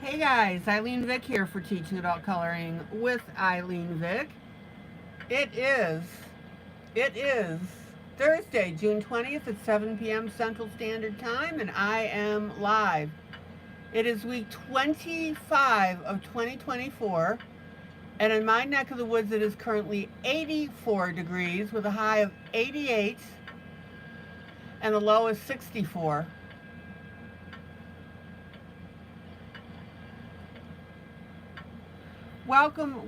Hey guys, ILene Vick here for Teaching Adult Coloring with ILene Vick. It is Thursday, June 20th at 7 p.m. Central Standard Time, and I am live. It is week 25 of 2024, and in my neck of the woods it is currently 84 degrees with a high of 88 and the low is 64. Welcome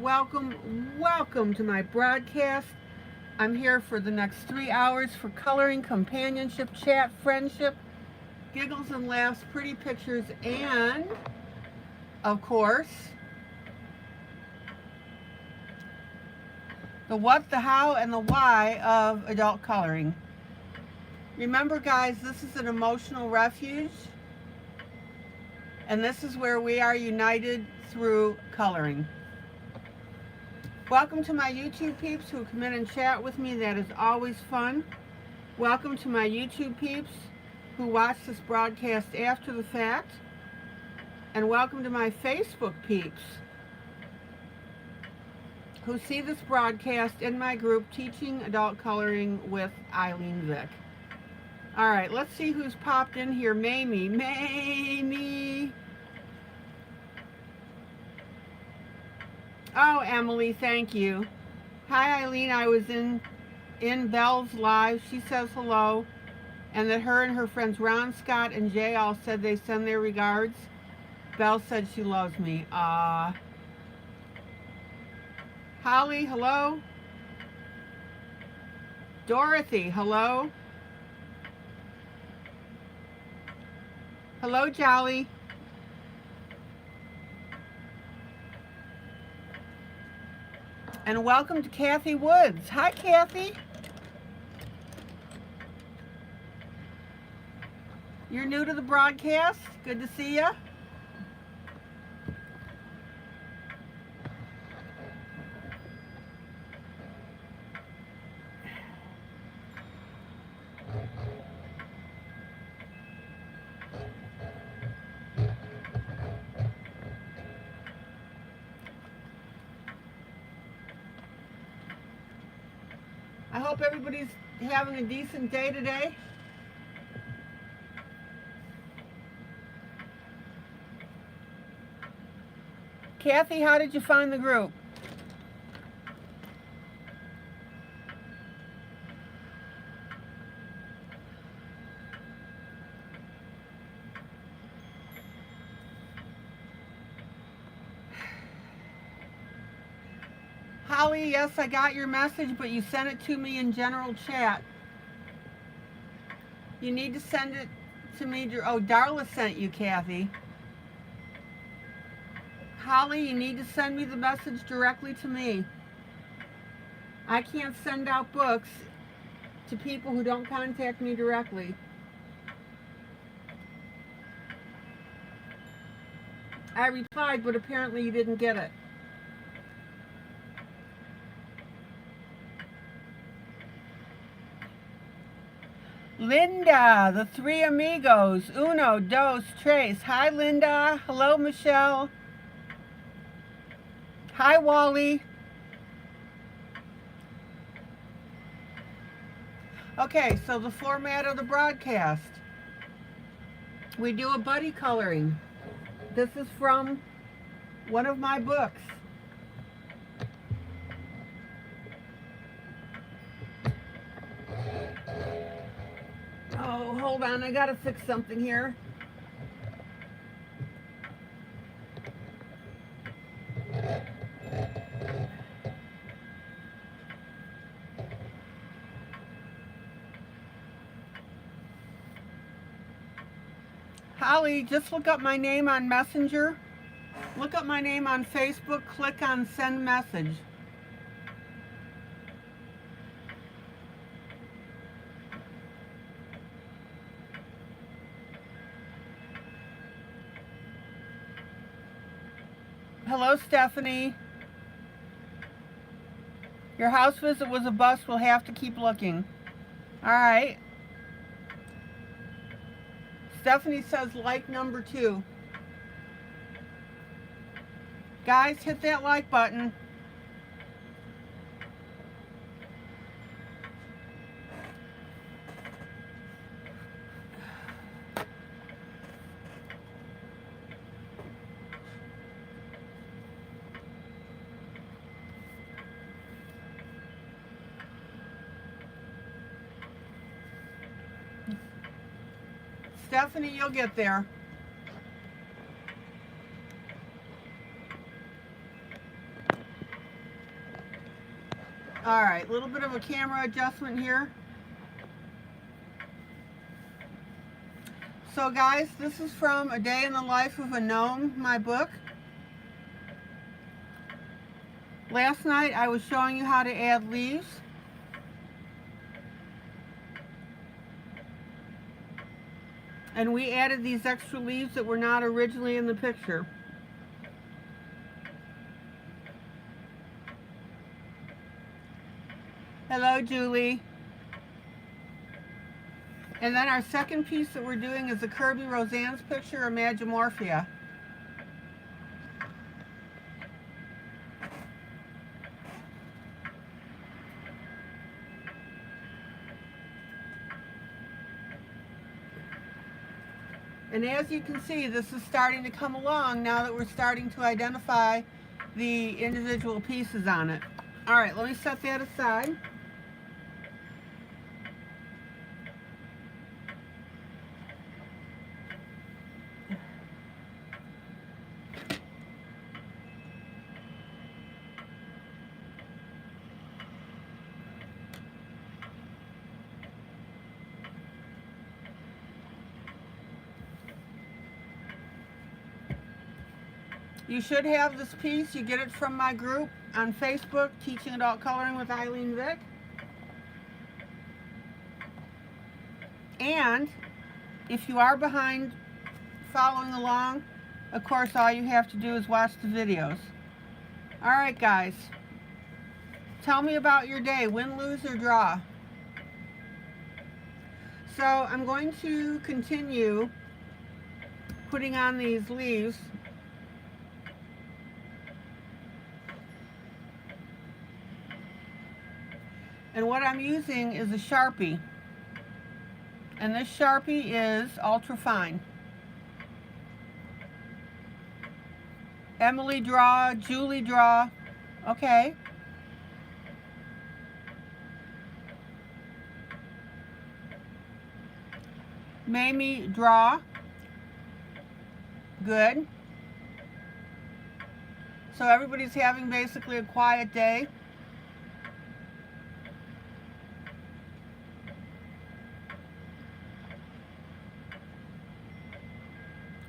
to my broadcast. I'm here for the next 3 hours for coloring, companionship, chat, friendship, giggles and laughs, pretty pictures, and, of course, the what, the how, and the why of adult coloring. Remember, guys, this is an emotional refuge, and this is where we are united through coloring. Welcome to my YouTube peeps who come in and chat with me. That is always fun. Welcome to my YouTube peeps who watch this broadcast after the fact. And welcome to my Facebook peeps who see this broadcast in my group, Teaching Adult Coloring with ILene Vick. All right, let's see who's popped in here. Mamie. Oh, Emily, thank you. Hi, ILene. I was in Belle's live. She says hello, and that her and her friends Ron, Scott, and Jay all said they send their regards. Belle said she loves me. Holly, hello. Dorothy, hello. Hello, Jolly. And welcome to Kathy Woods. Hi, Kathy. You're new to the broadcast. Good to see you. I hope everybody's having a decent day today. Kathy, how did you find the group? Holly, yes, I got your message, but you sent it to me in general chat. You need to send it to me. Oh, Darla sent you, Kathy. Holly, you need to send me the message directly to me. I can't send out books to people who don't contact me directly. I replied, but apparently you didn't get it. Linda, the three amigos, uno, dos, tres. Hi, Linda. Hello, Michelle. Hi, Wally. Okay, so the format of the broadcast. We do a buddy coloring. This is from one of my books. Oh, hold on, I gotta fix something here. Holly, just look up my name on Messenger. Look up my name on Facebook, click on send message. Hello, Stephanie. Your house visit was a bust. We'll have to keep looking. All right. Stephanie says like number 2. Guys, hit that like button. Stephanie, you'll get there. All right, a little bit of a camera adjustment here. So guys, this is from A Day in the Life of a Gnome, my book. Last night I was showing you how to add leaves. And we added these extra leaves that were not originally in the picture. Hello, Julie. And then our second piece that we're doing is the Kirby Roseanne's picture, Imagimorphia. And as you can see, this is starting to come along now that we're starting to identify the individual pieces on it. All right, let me set that aside. You should have this piece. You get it from my group on Facebook, Teaching Adult Coloring with ILene Vick. And if you are behind following along, of course, all you have to do is watch the videos. All right, guys. Tell me about your day, win, lose, or draw. So I'm going to continue putting on these leaves. And what I'm using is a Sharpie. And this Sharpie is ultra fine. Emily draw, Julie draw. Okay. Mamie draw. Good. So everybody's having basically a quiet day.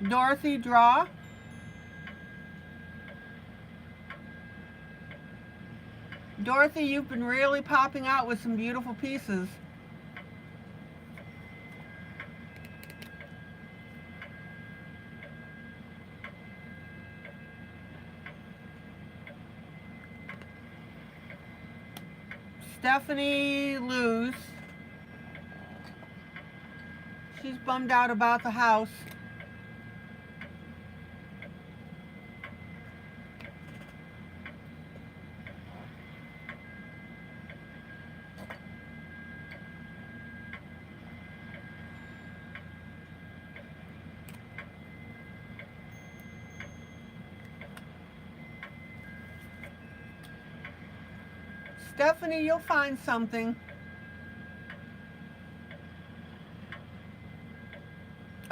Dorothy draw. Dorothy, you've been really popping out with some beautiful pieces. Stephanie lose. She's bummed out about the house. Stephanie, you'll find something.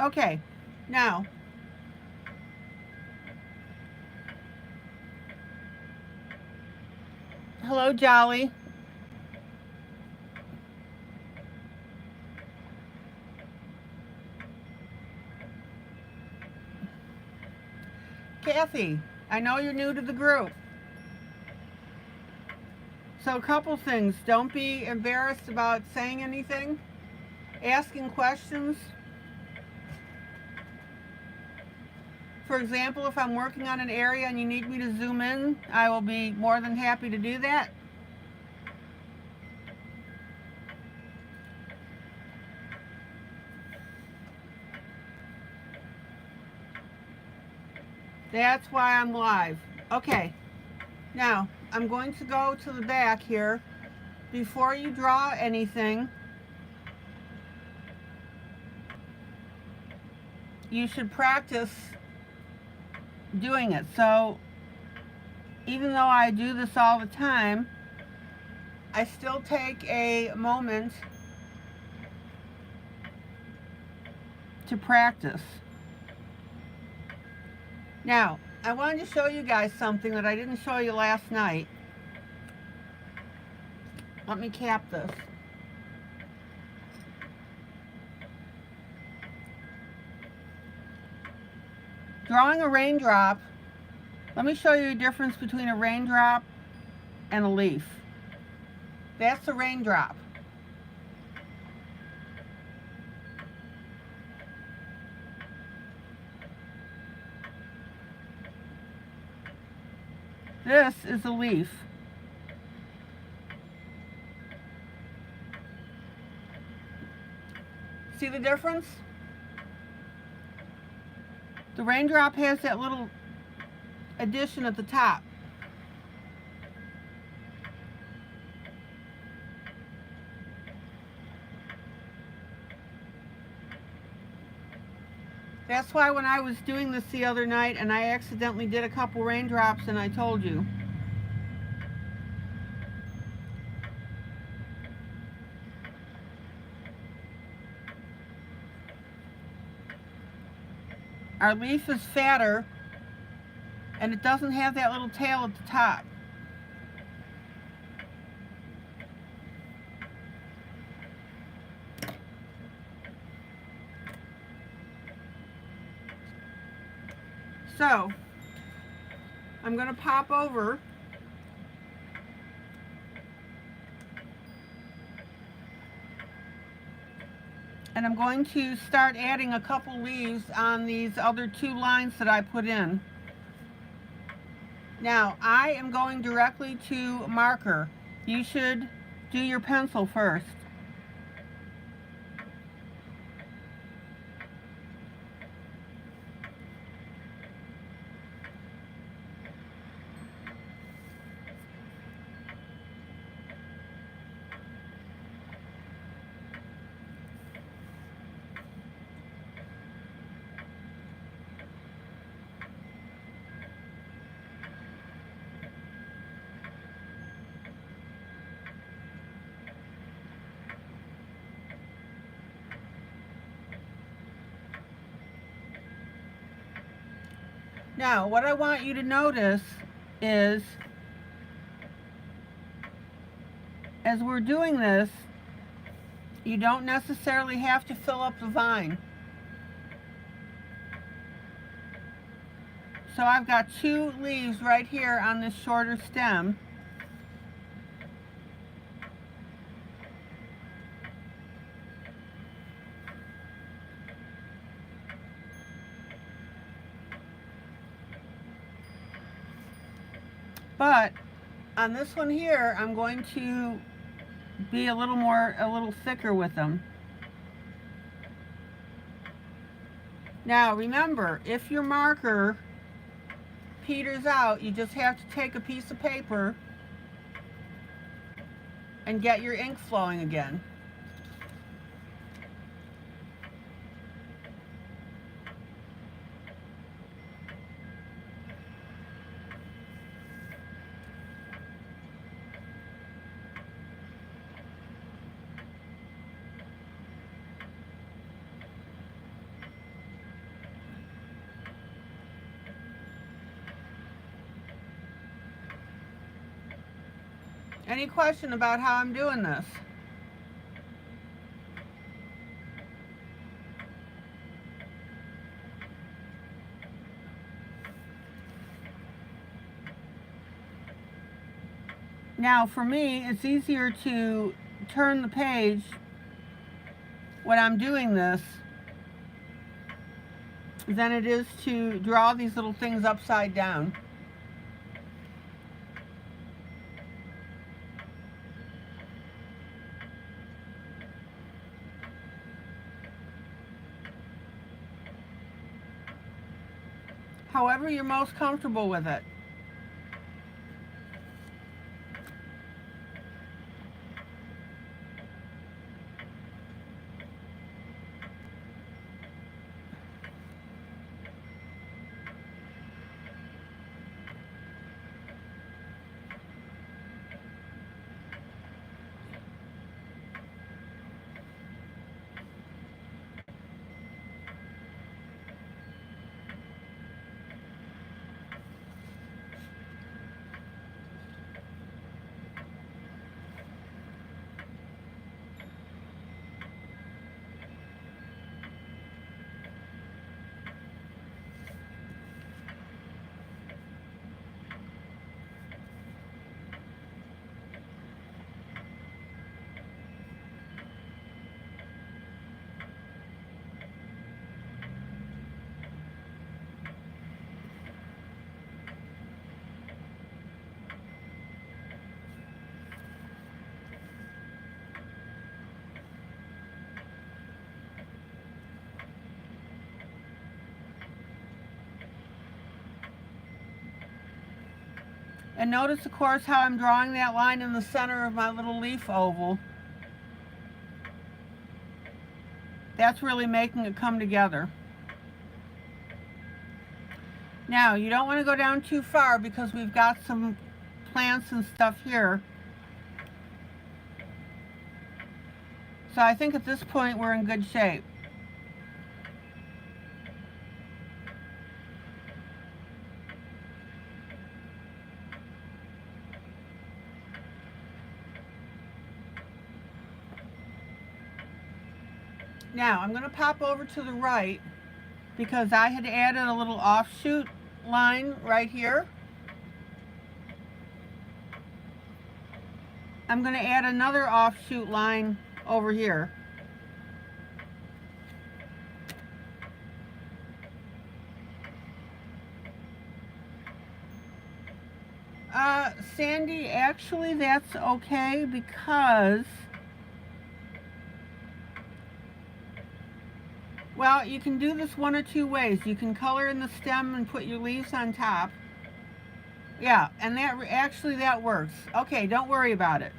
Okay, now, hello, Jolly. Kathy, I know you're new to the group. So a couple things. Don't be embarrassed about saying anything, asking questions. For example, if I'm working on an area and you need me to zoom in, I will be more than happy to do that. That's why I'm live. Okay, now I'm going to go to the back here. Before you draw anything, you should practice doing it. So even though I do this all the time, I still take a moment to practice. Now, I wanted to show you guys something that I didn't show you last night. Let me cap this. Drawing a raindrop, let me show you the difference between a raindrop and a leaf. That's a raindrop. This is a leaf. See the difference? The raindrop has that little addition at the top. That's why when I was doing this the other night and I accidentally did a couple raindrops and I told you. Our leaf is fatter and it doesn't have that little tail at the top. So, I'm going to pop over and I'm going to start adding a couple leaves on these other two lines that I put in. Now, I am going directly to marker. You should do your pencil first. Now, what I want you to notice is, as we're doing this, you don't necessarily have to fill up the vine. So I've got two leaves right here on this shorter stem. But on this one here, I'm going to be a little thicker with them. Now remember, if your marker peters out, you just have to take a piece of paper and get your ink flowing again. Any question about how I'm doing this? Now for me, it's easier to turn the page when I'm doing this than it is to draw these little things upside down. However you're most comfortable with it. And notice, of course, how I'm drawing that line in the center of my little leaf oval. That's really making it come together. Now, you don't want to go down too far because we've got some plants and stuff here. So I think at this point we're in good shape. Now, I'm going to pop over to the right because I had added a little offshoot line right here. I'm going to add another offshoot line over here. Sandy, actually that's okay because, well, you can do this one or two ways. You can color in the stem and put your leaves on top. Yeah, and that works. Okay, don't worry about it.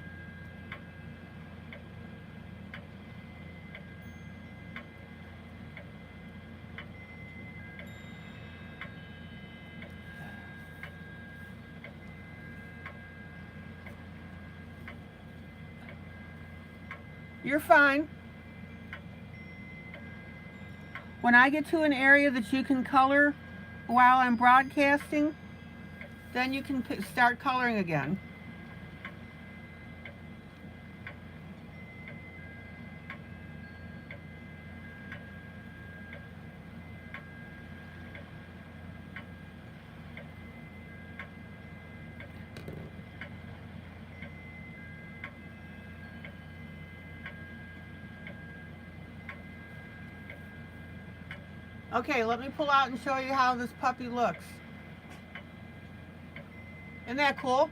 You're fine. When I get to an area that you can color while I'm broadcasting, then you can start coloring again. Okay, let me pull out and show you how this puppy looks. Isn't that cool?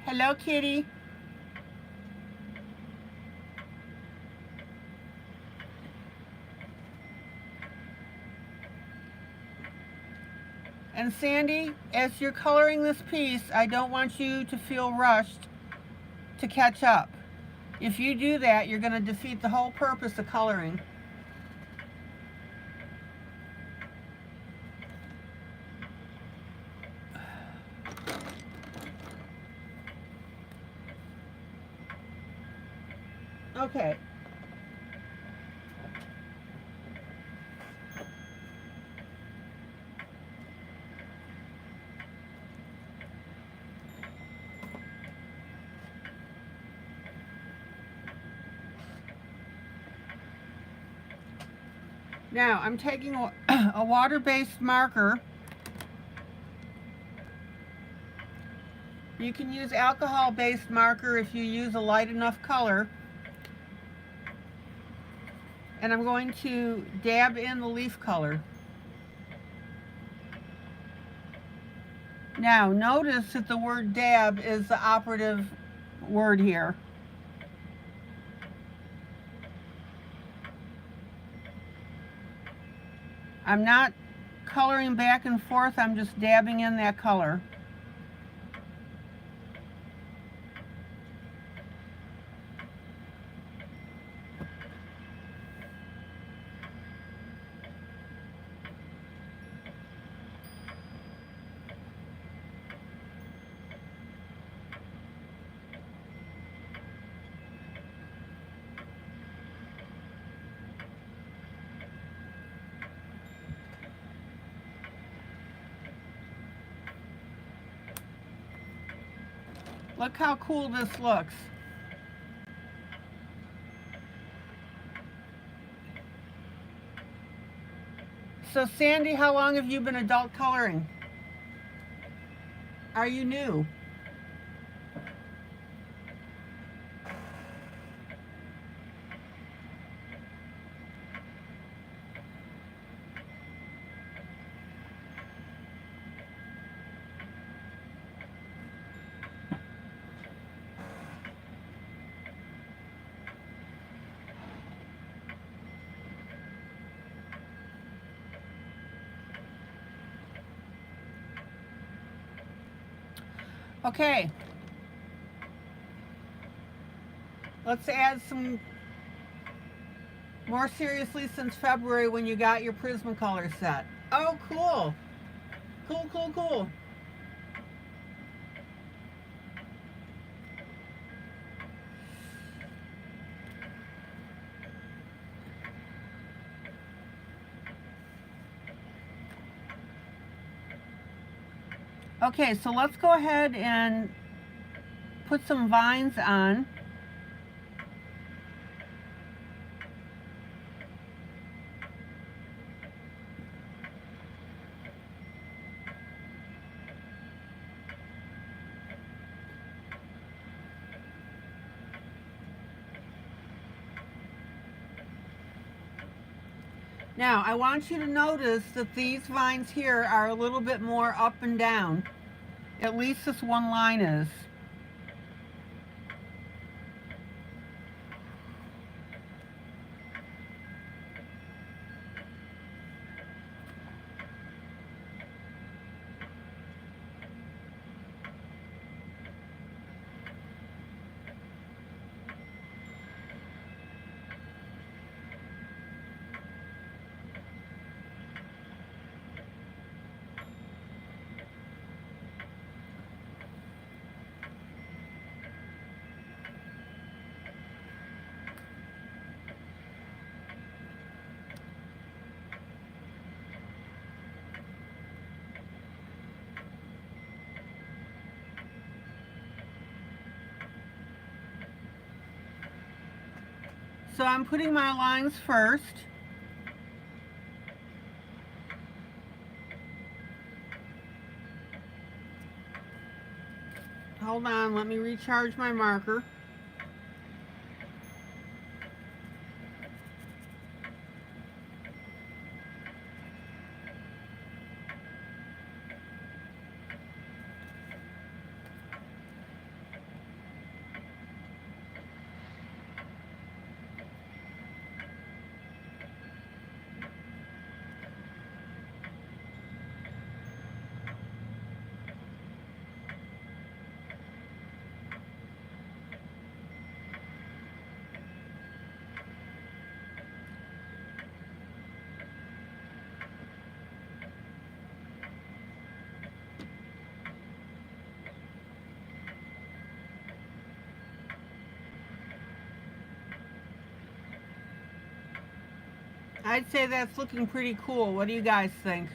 Hello, kitty. And Sandy, as you're coloring this piece, I don't want you to feel rushed to catch up. If you do that, you're going to defeat the whole purpose of coloring. Okay. Now, I'm taking a water-based marker. You can use alcohol-based marker if you use a light enough color. And I'm going to dab in the leaf color. Now, notice that the word dab is the operative word here. I'm not coloring back and forth, I'm just dabbing in that color. Look how cool this looks. So Sandy, how long have you been adult coloring? Are you new? Okay, let's add some more seriously since February when you got your Prismacolor set. Oh, cool. Cool, cool, cool. Okay, so let's go ahead and put some vines on. Now, I want you to notice that these vines here are a little bit more up and down. At least this one line is. So I'm putting my lines first. Hold on, let me recharge my marker. I'd say that's looking pretty cool. What do you guys think?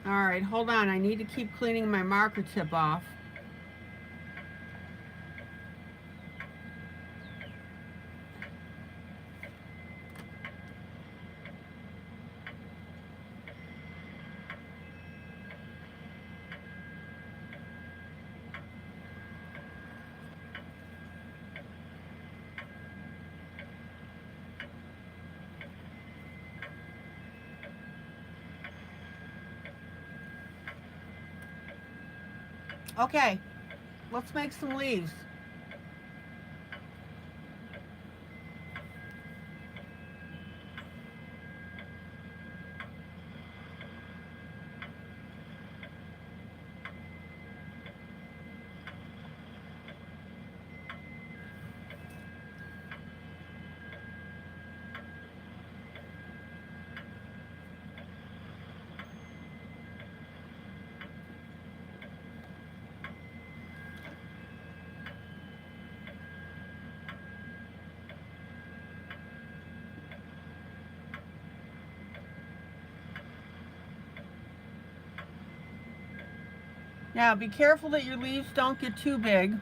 All right, hold on. I need to keep cleaning my marker tip off. Okay, let's make some leaves. Now, be careful that your leaves don't get too big.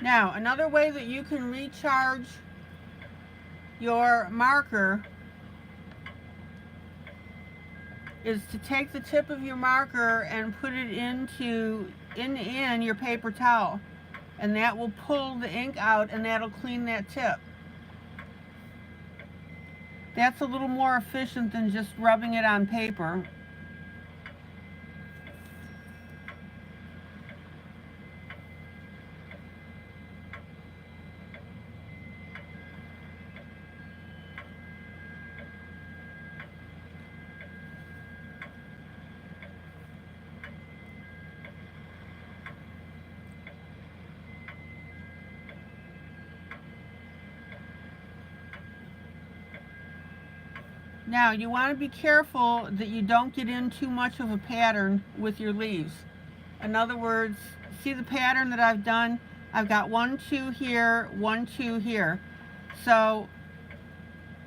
Now, another way that you can recharge your marker is to take the tip of your marker and put it in your paper towel, and that will pull the ink out and that'll clean that tip. That's a little more efficient than just rubbing it on paper. Now, you want to be careful that you don't get in too much of a pattern with your leaves. In other words, see the pattern that I've done? I've got 1, 2 here, 1, 2 here. So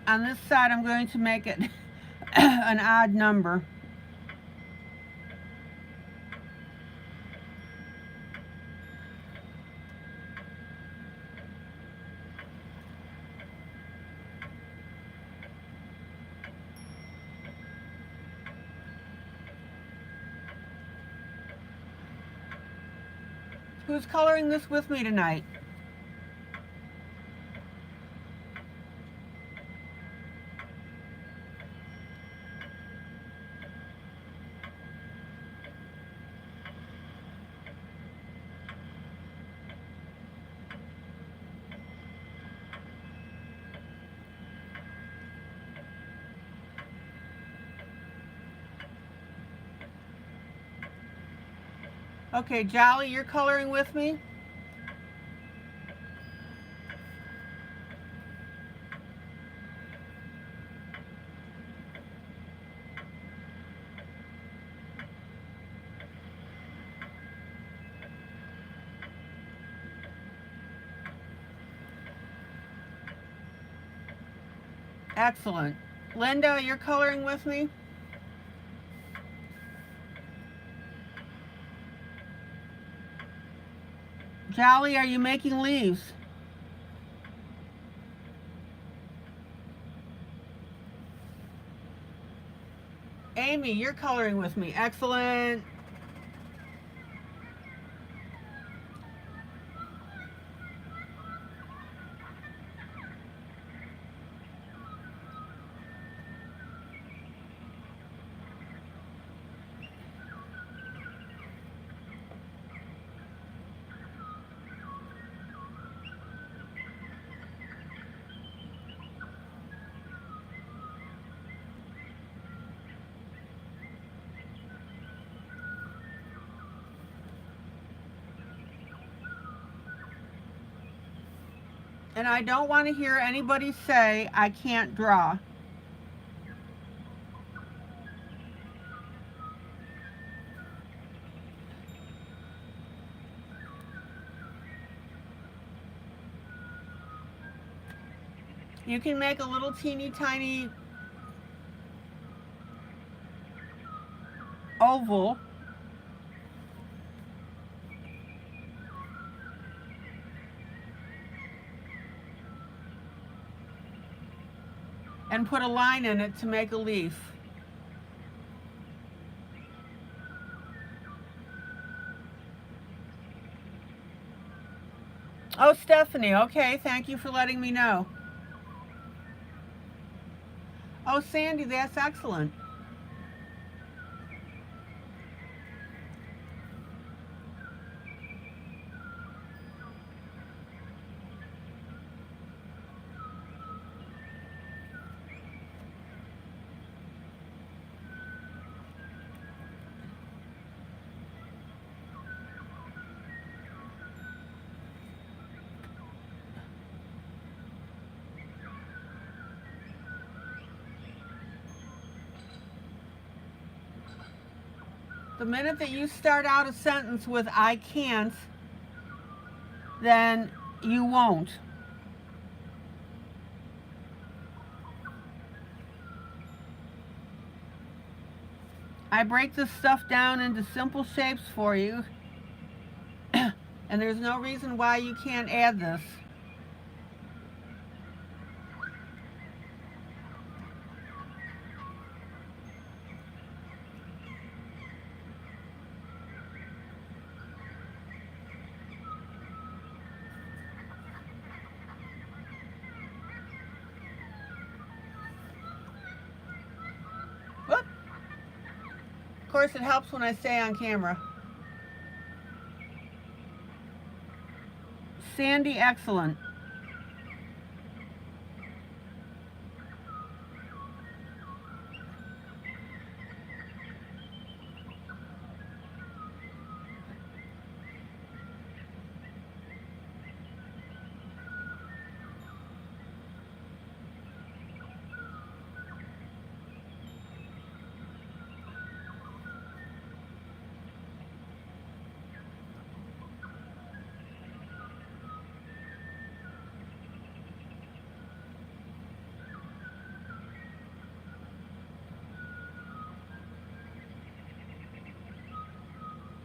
on this side, I'm going to make it an odd number. Who's coloring this with me tonight? Okay, Jolly, you're coloring with me? Excellent. Linda, you're coloring with me? Jolly, are you making leaves? Amy, you're coloring with me. Excellent. And I don't want to hear anybody say, I can't draw. You can make a little teeny tiny oval and put a line in it to make a leaf. Oh, Stephanie, okay, thank you for letting me know. Oh, Sandy, that's excellent. The minute that you start out a sentence with I can't, then you won't. I break this stuff down into simple shapes for you, and And there's no reason why you can't add this. Whoop. Of course, it helps when I stay on camera. Sandy, excellent.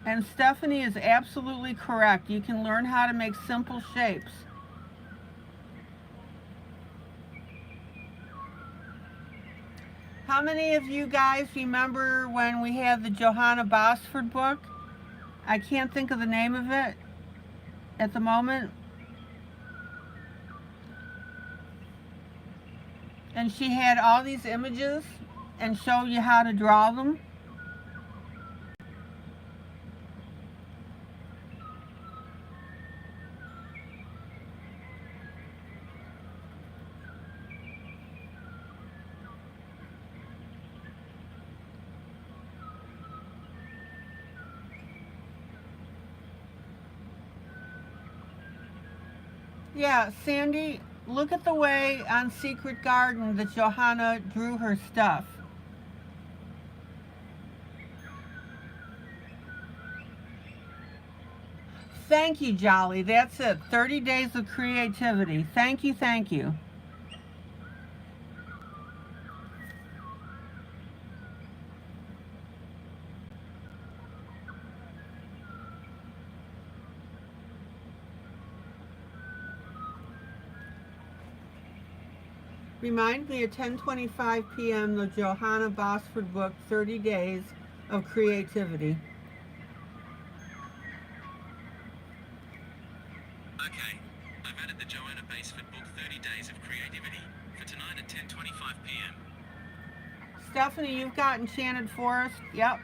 And Stephanie is absolutely correct. You can learn how to make simple shapes. How many of you guys remember when we had the Johanna Bosford book? I can't think of the name of it at the moment. And she had all these images and showed you how to draw them. Yeah, Sandy, look at the way on Secret Garden that Johanna drew her stuff. Thank you, Jolly. That's it. 30 days of creativity. Thank you, thank you. Remind me at 10:25 p.m. the Johanna Bosford book, 30 Days of Creativity. Okay, I've added the Johanna Basford book, 30 Days of Creativity, for tonight at 10:25 p.m. Stephanie, you've got Enchanted Forest. Yep.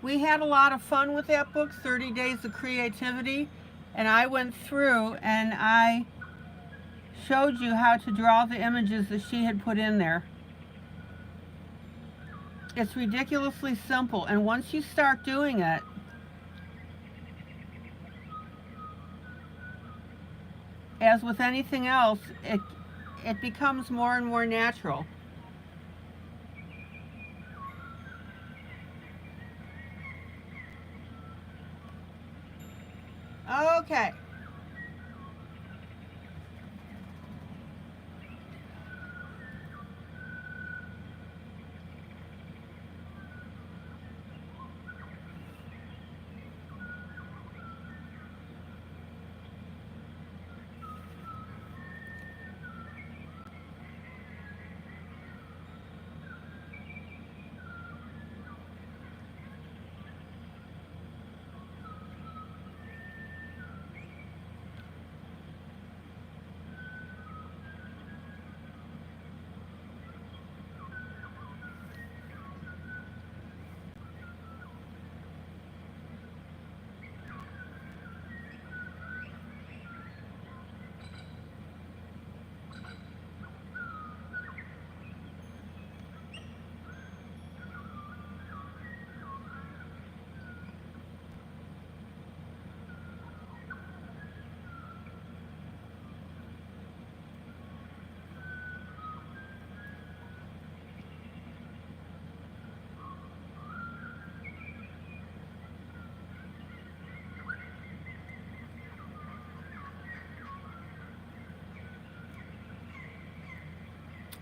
We had a lot of fun with that book, 30 Days of Creativity, and I went through and I showed you how to draw the images that she had put in there. It's ridiculously simple, and once you start doing it, as with anything else, it becomes more and more natural. Okay.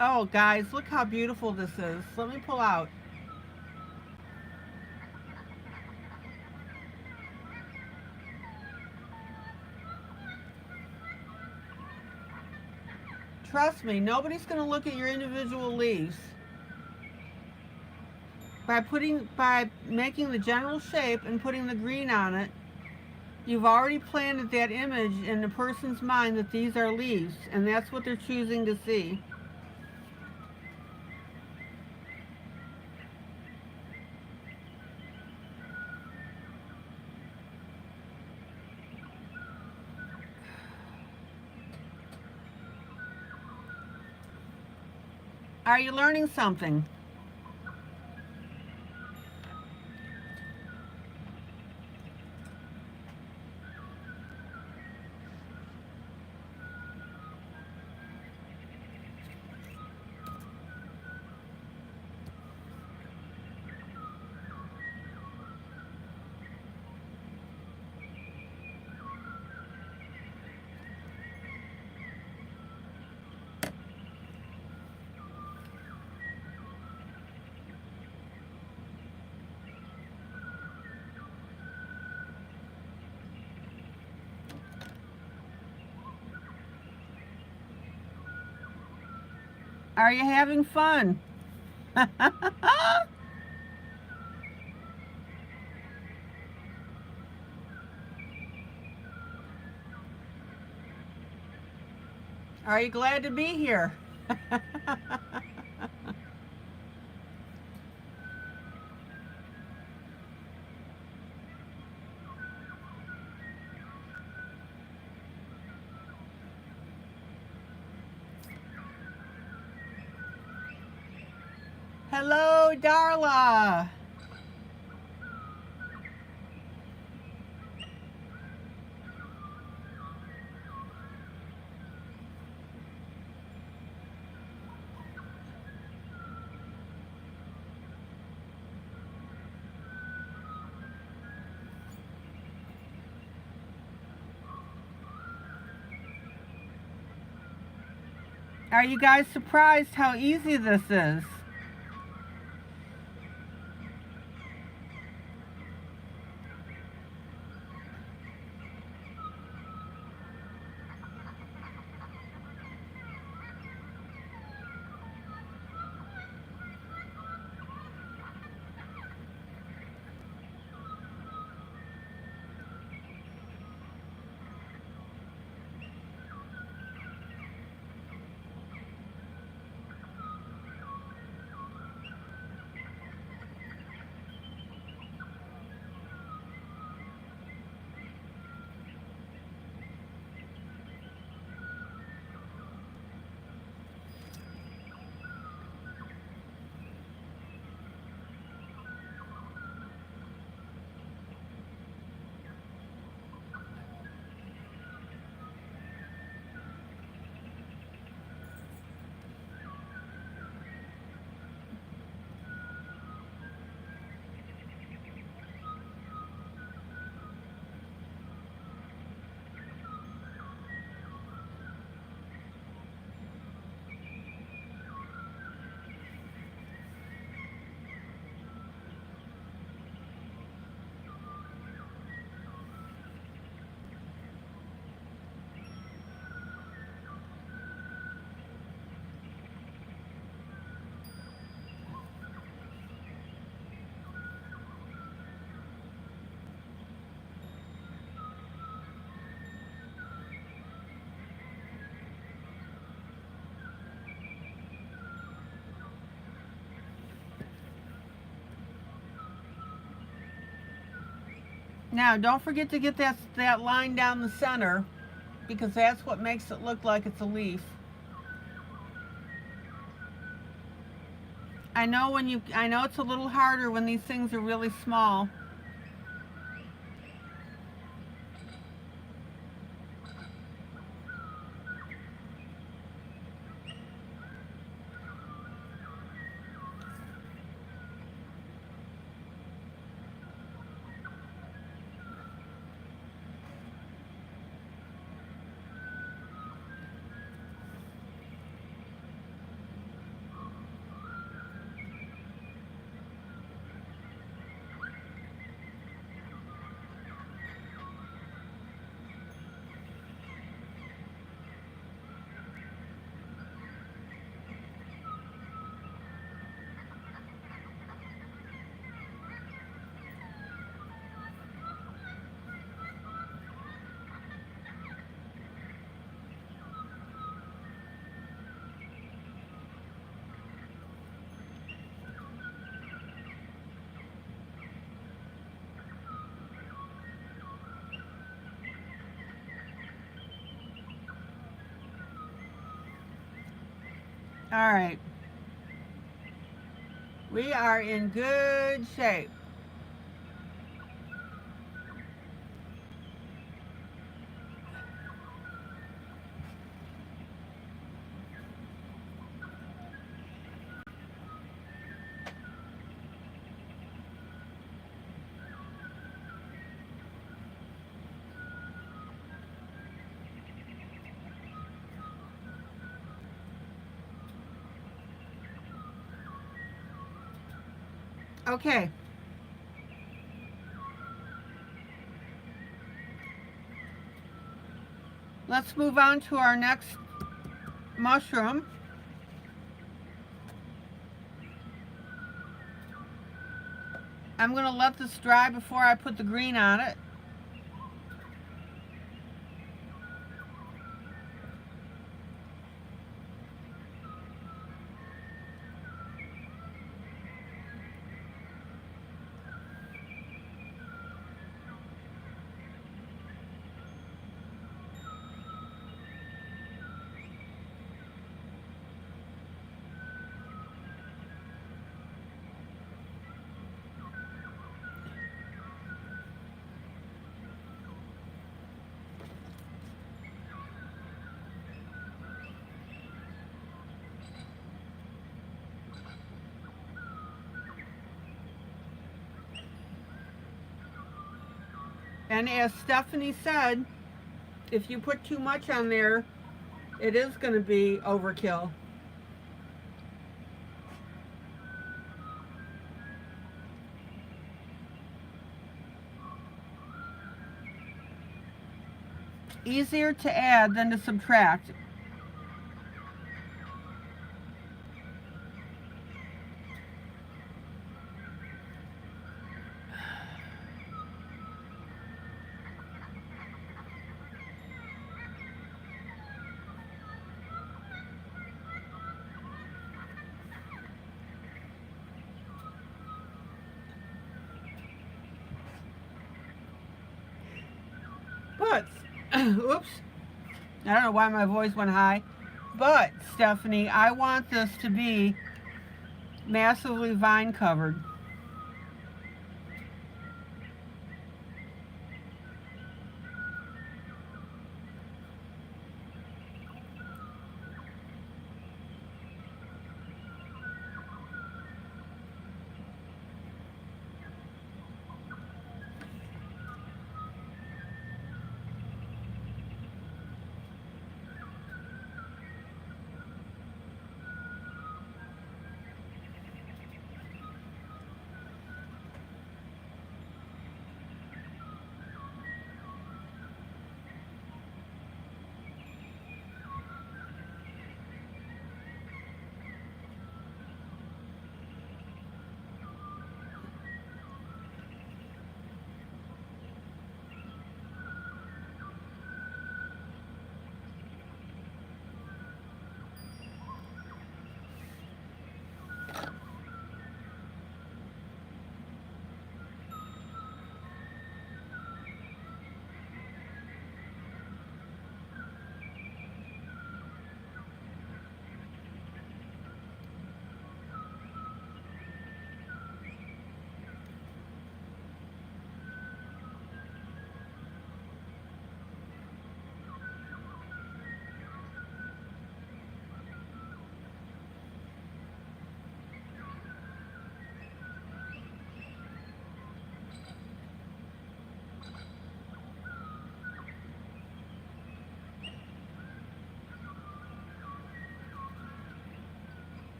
Oh, guys, look how beautiful this is. Let me pull out. Trust me, nobody's going to look at your individual leaves. By making the general shape and putting the green on it, you've already planted that image in the person's mind that these are leaves, and that's what they're choosing to see. Are you learning something? Are you having fun? Are you glad to be here? Hello, Darla. Are you guys surprised how easy this is? Now, don't forget to get that line down the center, because that's what makes it look like it's a leaf. I know it's a little harder when these things are really small. All right. We are in good shape. Okay. Let's move on to our next mushroom. I'm going to let this dry before I put the green on it. And as Stephanie said, if you put too much on there, it is going to be overkill. Easier to add than to subtract. But, oops, I don't know why my voice went high. But, Stephanie, I want this to be massively vine covered.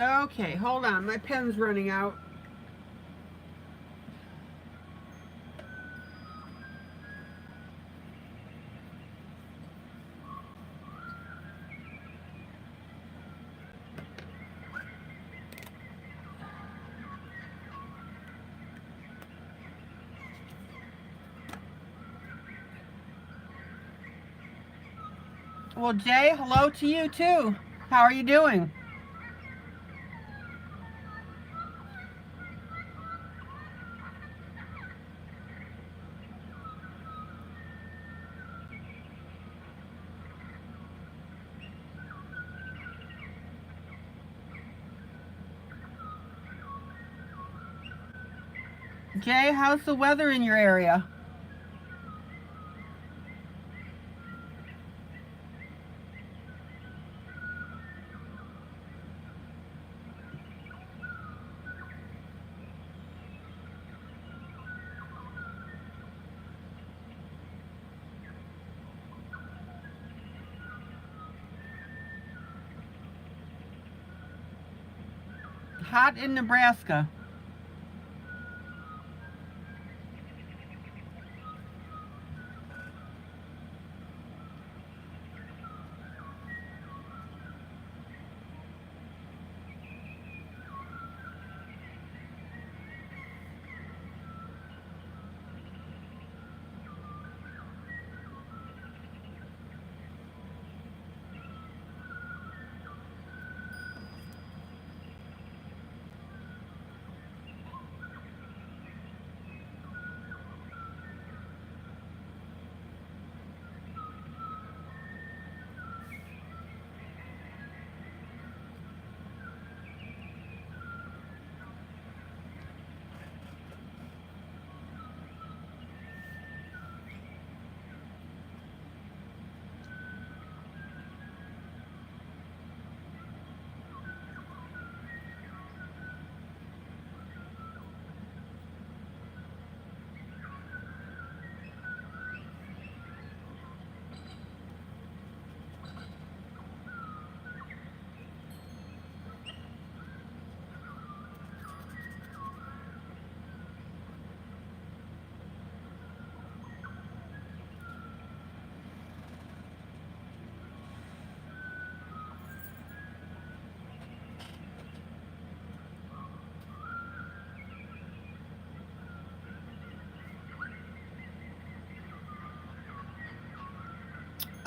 Okay, hold on. My pen's running out. Well, Jay, hello to you too. How are you doing? Jay, how's the weather in your area? Hot in Nebraska.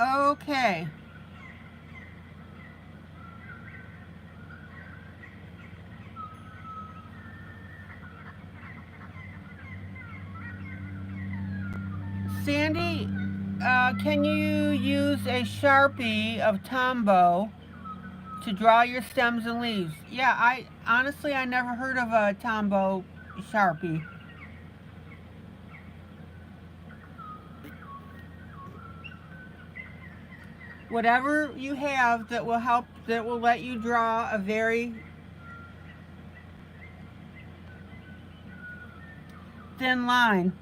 Okay. Sandy, can you use a Sharpie of Tombow to draw your stems and leaves? Yeah, I honestly I never heard of a Tombow Sharpie. Whatever you have that will help, that will let you draw a very thin line.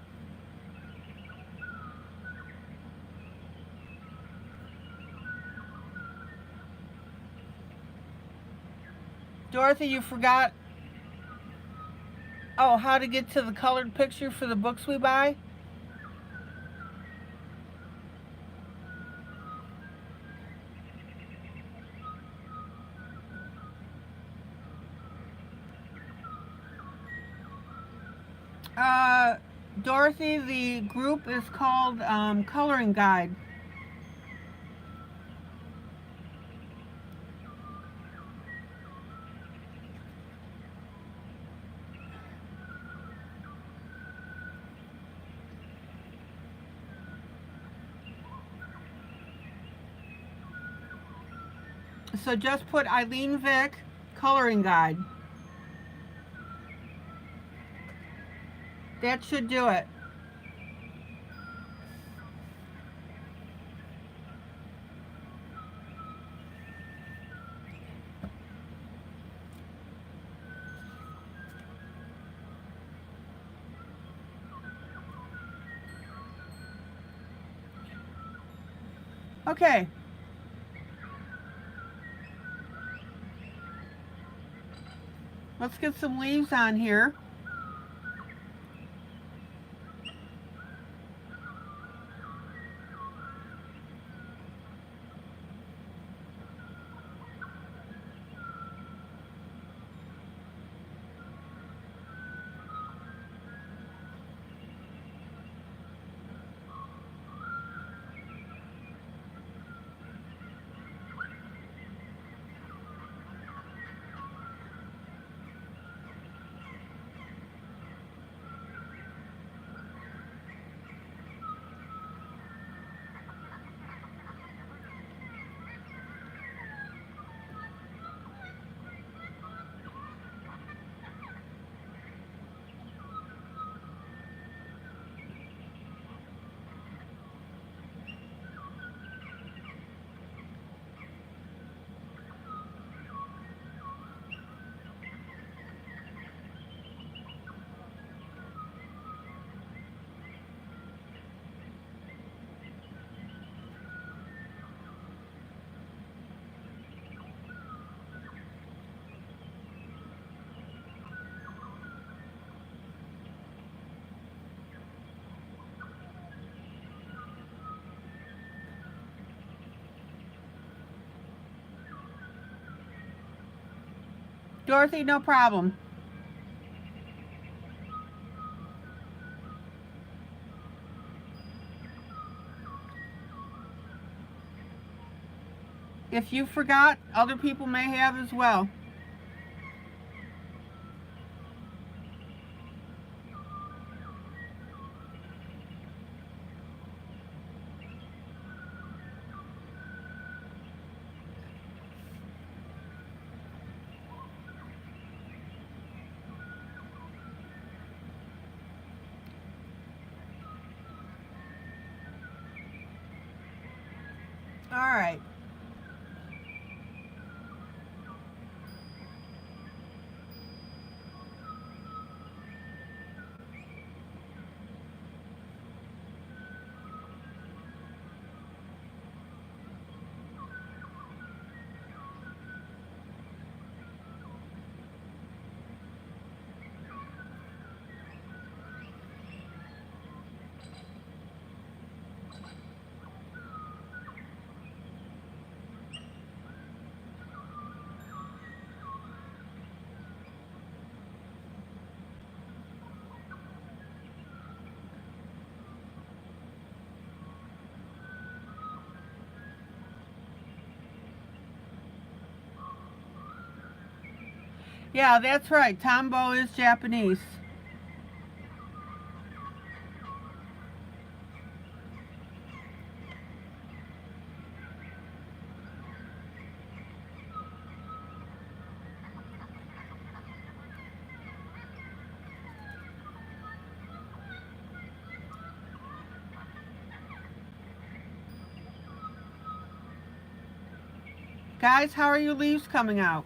Dorothy, you forgot, oh, how to get to the colored picture for the books we buy? Uh, Dorothy, the group is called Coloring Guide. So just put ILene Vick Coloring Guide. That should do it. Okay. Let's get some leaves on here. Dorothy, no problem. If you forgot, other people may have as well. All right. Yeah, that's right. Tombow is Japanese. Guys, how are your leaves coming out?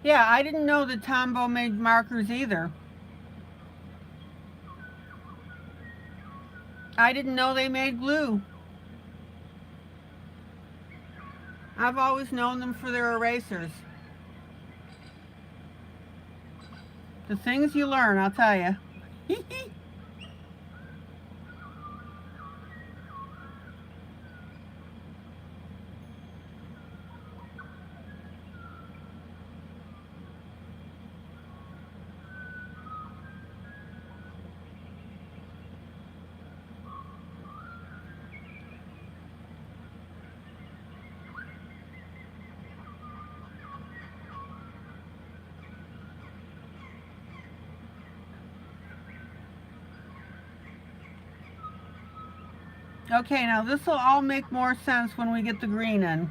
Yeah, I didn't know that Tombow made markers either. I didn't know they made glue. I've always known them for their erasers. The things you learn, I'll tell you. Okay, now this will all make more sense when we get the green in.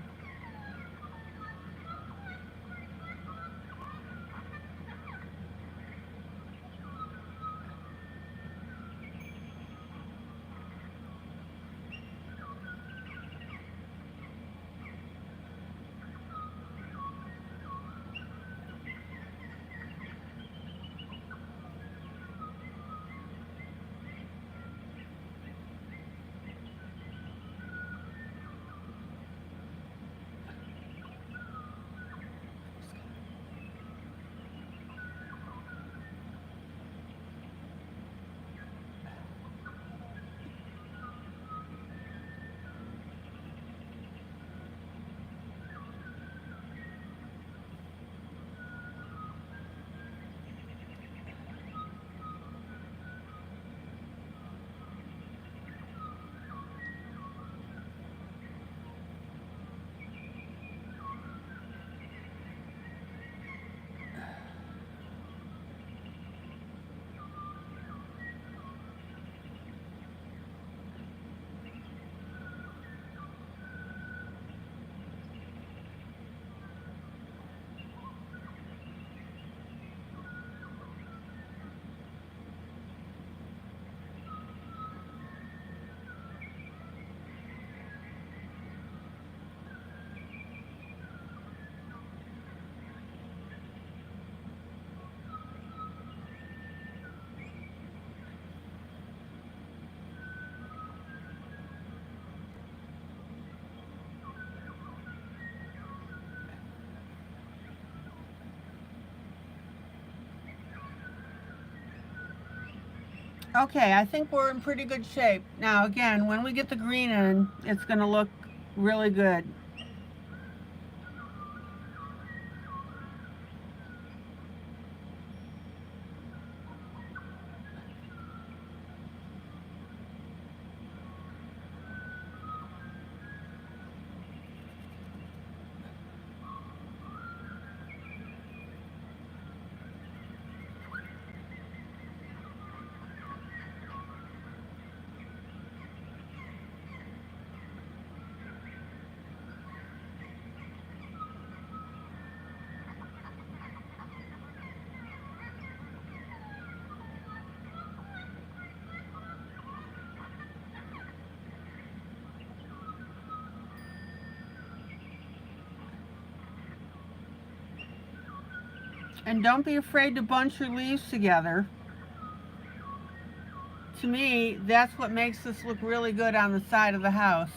Okay, I think we're in pretty good shape. Now again, when we get the green in, it's going to look really good. And don't be afraid to bunch your leaves together. To me, that's what makes this look really good on the side of the house.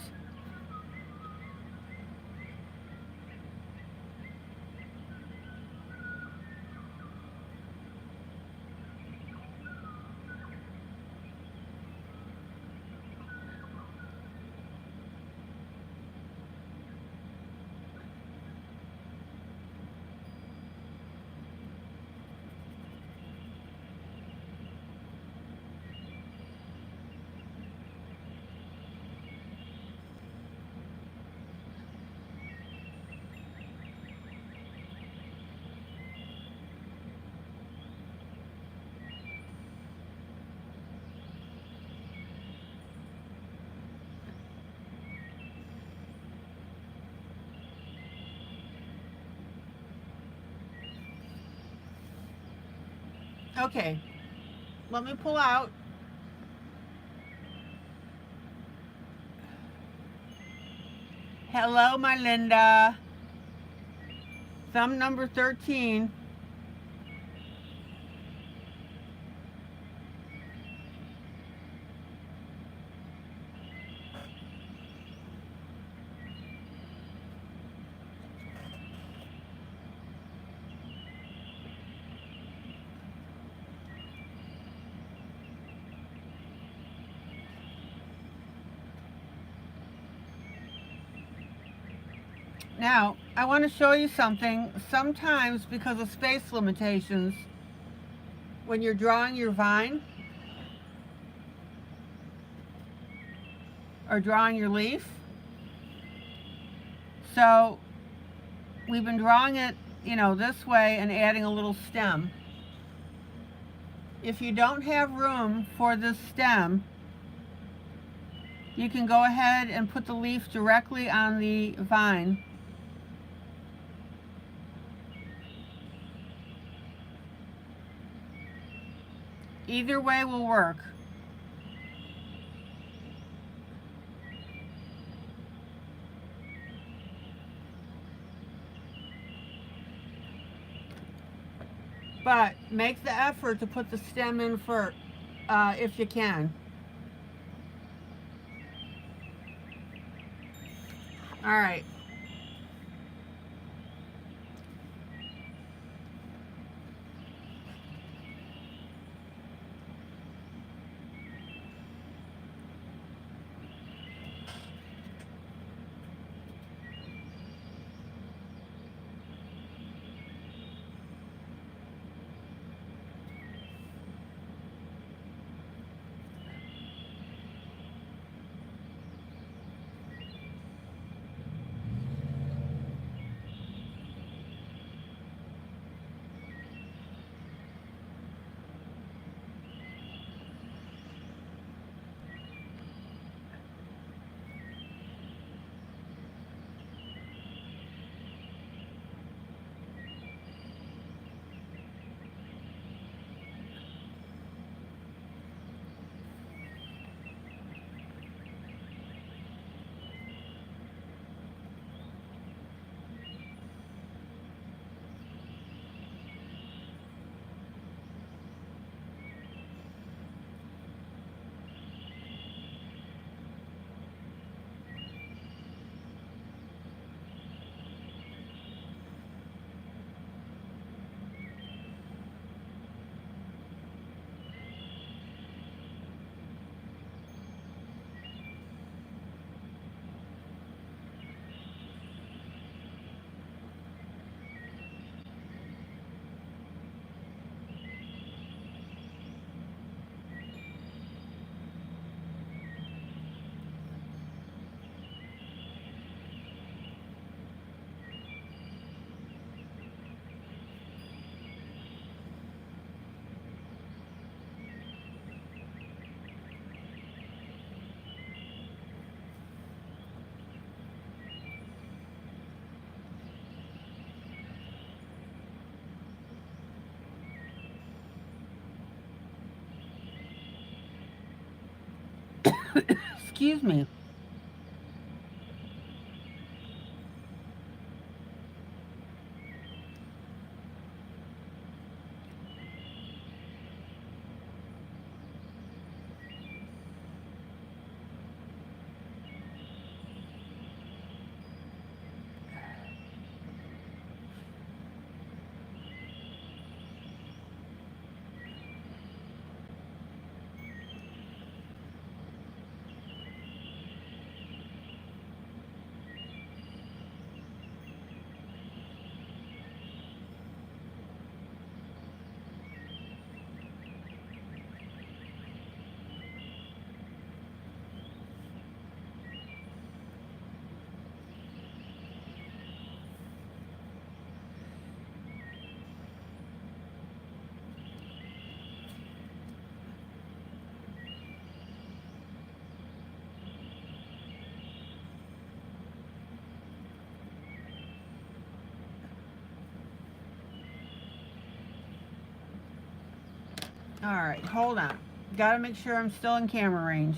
Okay, let me pull out. Hello, my Linda. Thumb number 13. Now, I want to show you something. Sometimes, because of space limitations, when you're drawing your vine or drawing your leaf, so we've been drawing it, this way and adding a little stem. If you don't have room for this stem, you can go ahead and put the leaf directly on the vine. Either way will work. But make the effort to put the stem in first, if you can. All right. Excuse me. All right, hold on. Gotta make sure I'm still in camera range.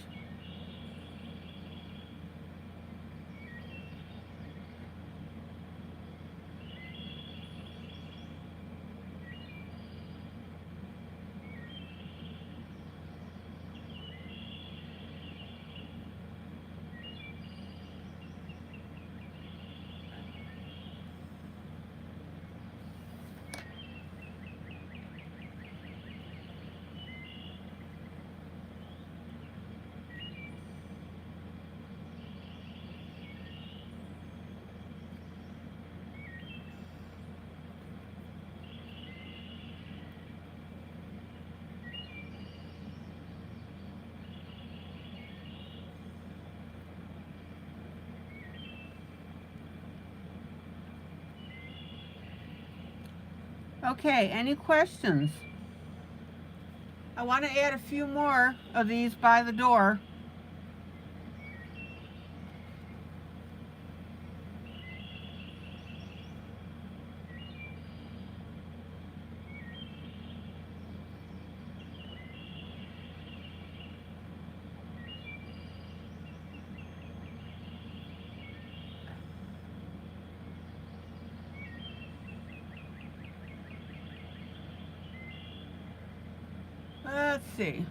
Okay, any questions? I want to add a few more of these by the door. Let's see.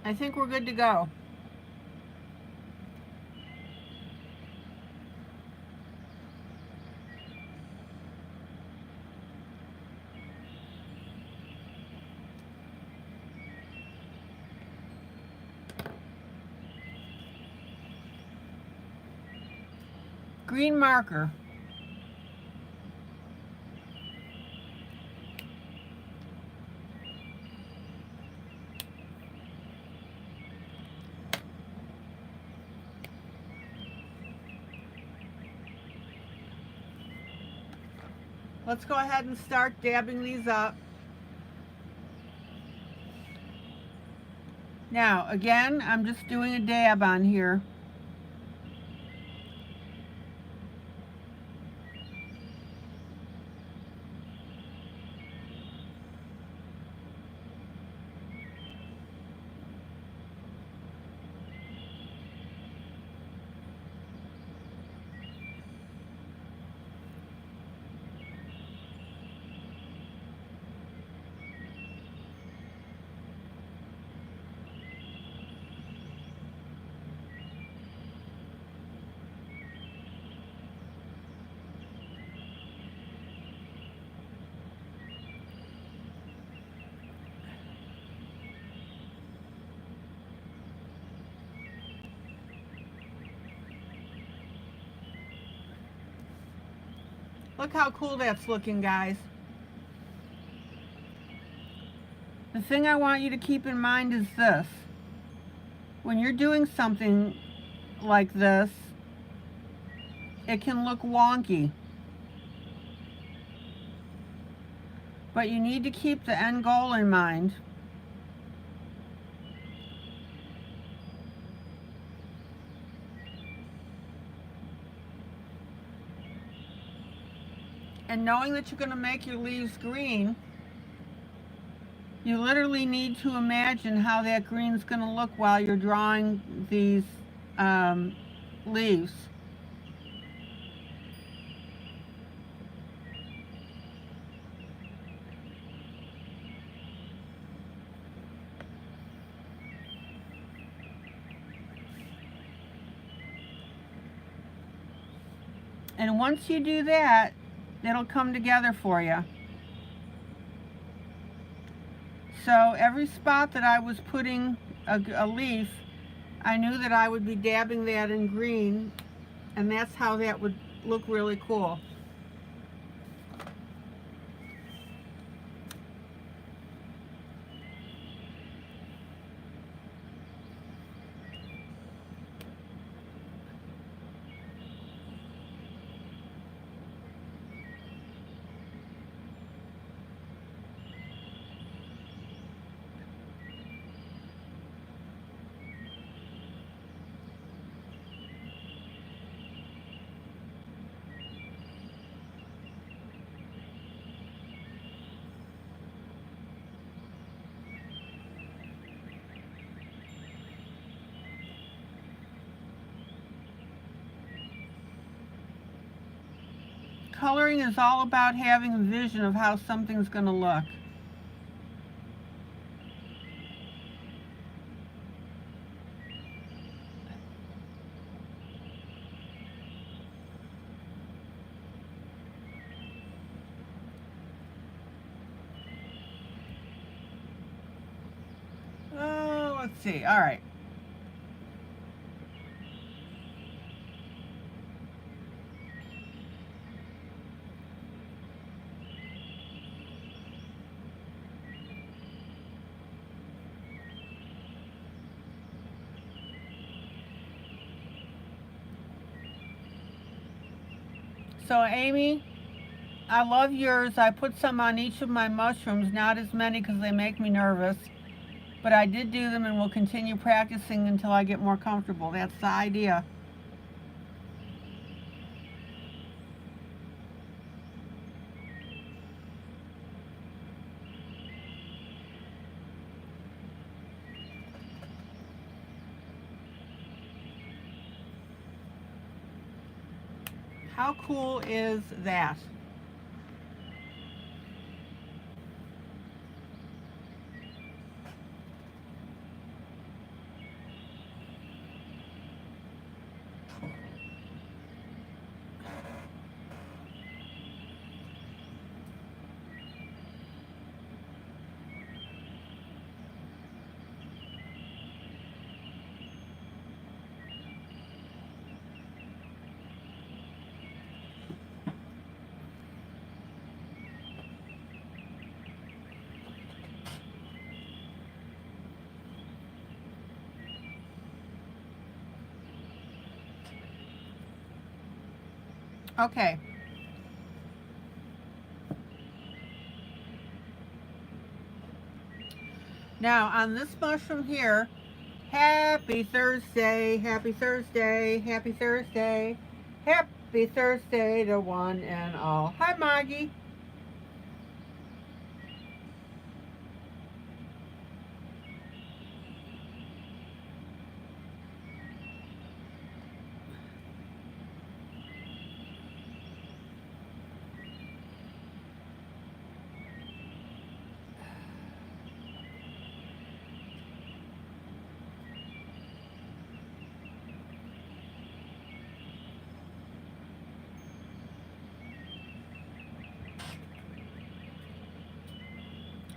I think we're good to go. Green marker. Let's go ahead and start dabbing these up. Now, again, I'm just doing a dab on here. Look how cool that's looking, guys. The thing I want you to keep in mind is this. When you're doing something like this, it can look wonky. But you need to keep the end goal in mind. And knowing that you're going to make your leaves green, you literally need to imagine how that green is going to look while you're drawing these leaves. And once you do that, it'll come together for you. So every spot that I was putting a leaf, I knew that I would be dabbing that in green, and that's how that would look really cool. Coloring is all about having a vision of how something's going to look. Oh, let's see. All right. So Amy, I love yours. I put some on each of my mushrooms, not as many because they make me nervous. But I did do them and will continue practicing until I get more comfortable. That's the idea. How cool is that? Okay. Now on this mushroom here, happy Thursday, happy Thursday, happy Thursday, happy Thursday to one and all. Hi Maggie.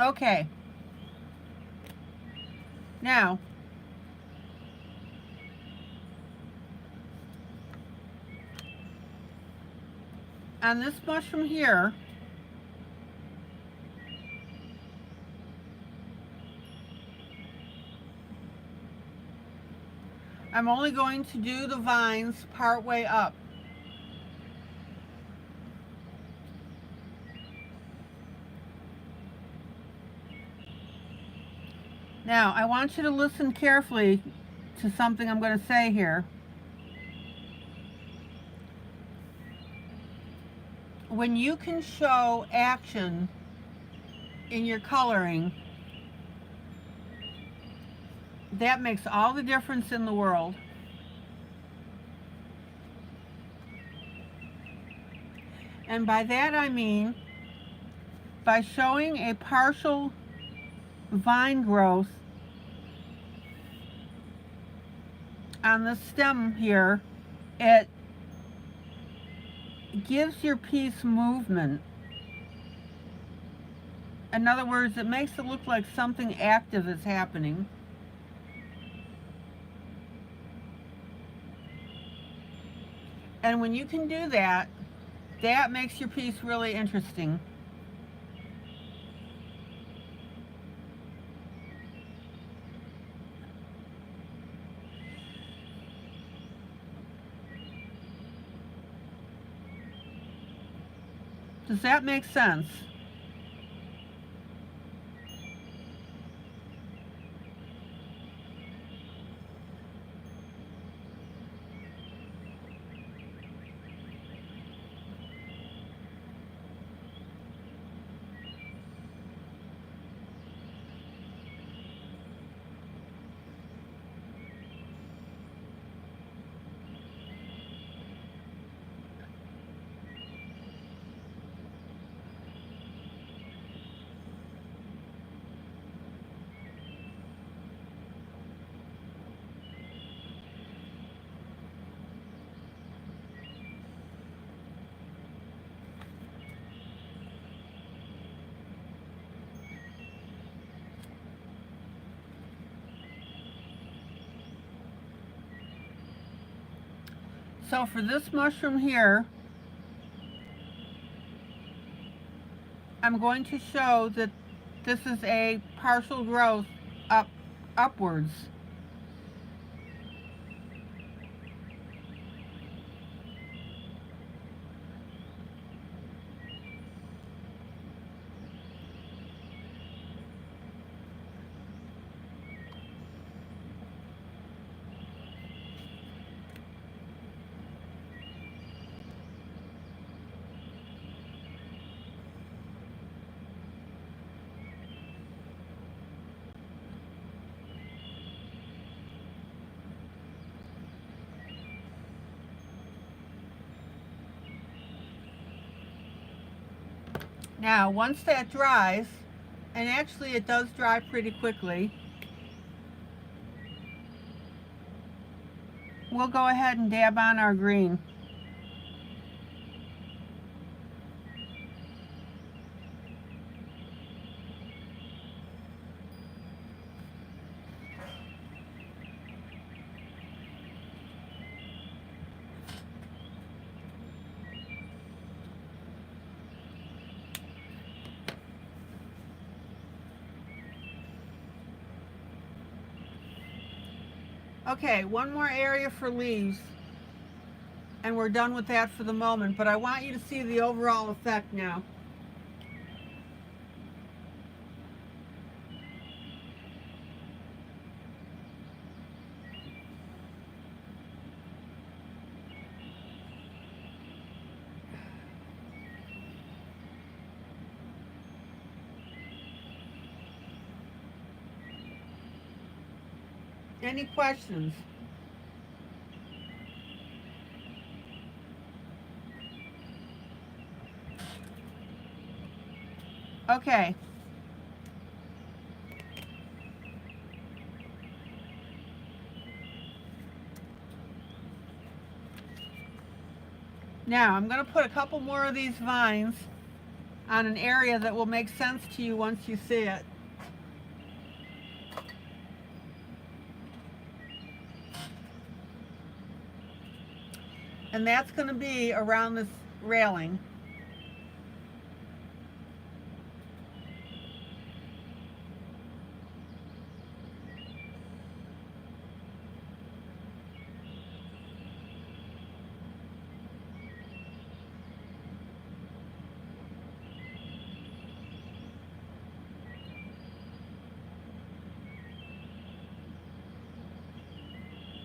Okay. Now, on this mushroom here, I'm only going to do the vines part way up. Now, I want you to listen carefully to something I'm going to say here. when you can show action in your coloring, that makes all the difference in the world. And by that I mean by showing a partial vine growth on the stem here, it gives your piece movement. In other words, it makes it look like something active is happening. And when you can do that, that makes your piece really interesting. Does that make sense? So for this mushroom here, I'm going to show that this is a partial growth upwards. Now, once that dries, and actually it does dry pretty quickly, we'll go ahead and dab on our green. Okay, one more area for leaves, and we're done with that for the moment, but I want you to see the overall effect now. Any questions? Okay. Now, I'm going to put a couple more of these vines on an area that will make sense to you once you see it. And that's going to be around this railing.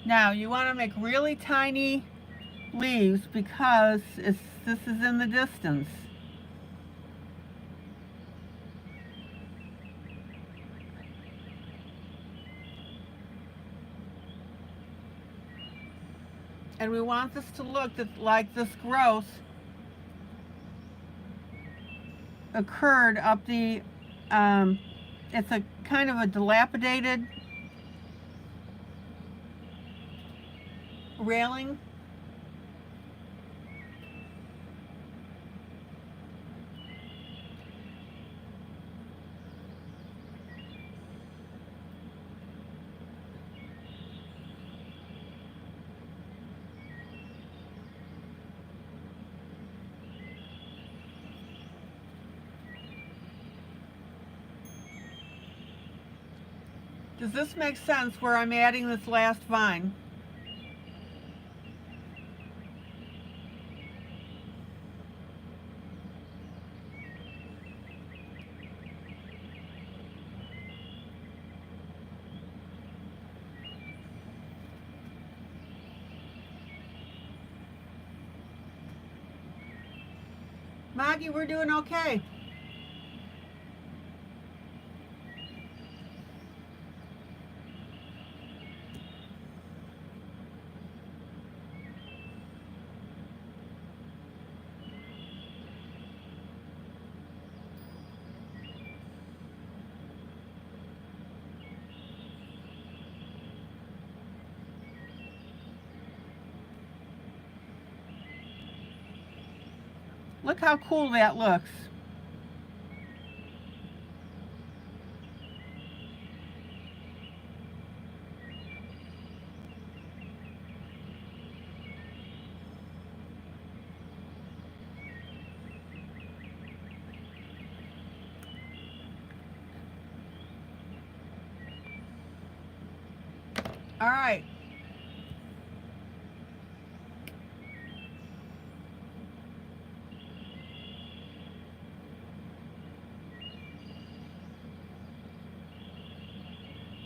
Now, you want to make really tiny leaves because it's this is in the distance. And we want this to look like this growth occurred up the, it's a kind of a dilapidated railing. Does this make sense where I'm adding this last vine? Maggie, we're doing okay. Look how cool that looks. All right.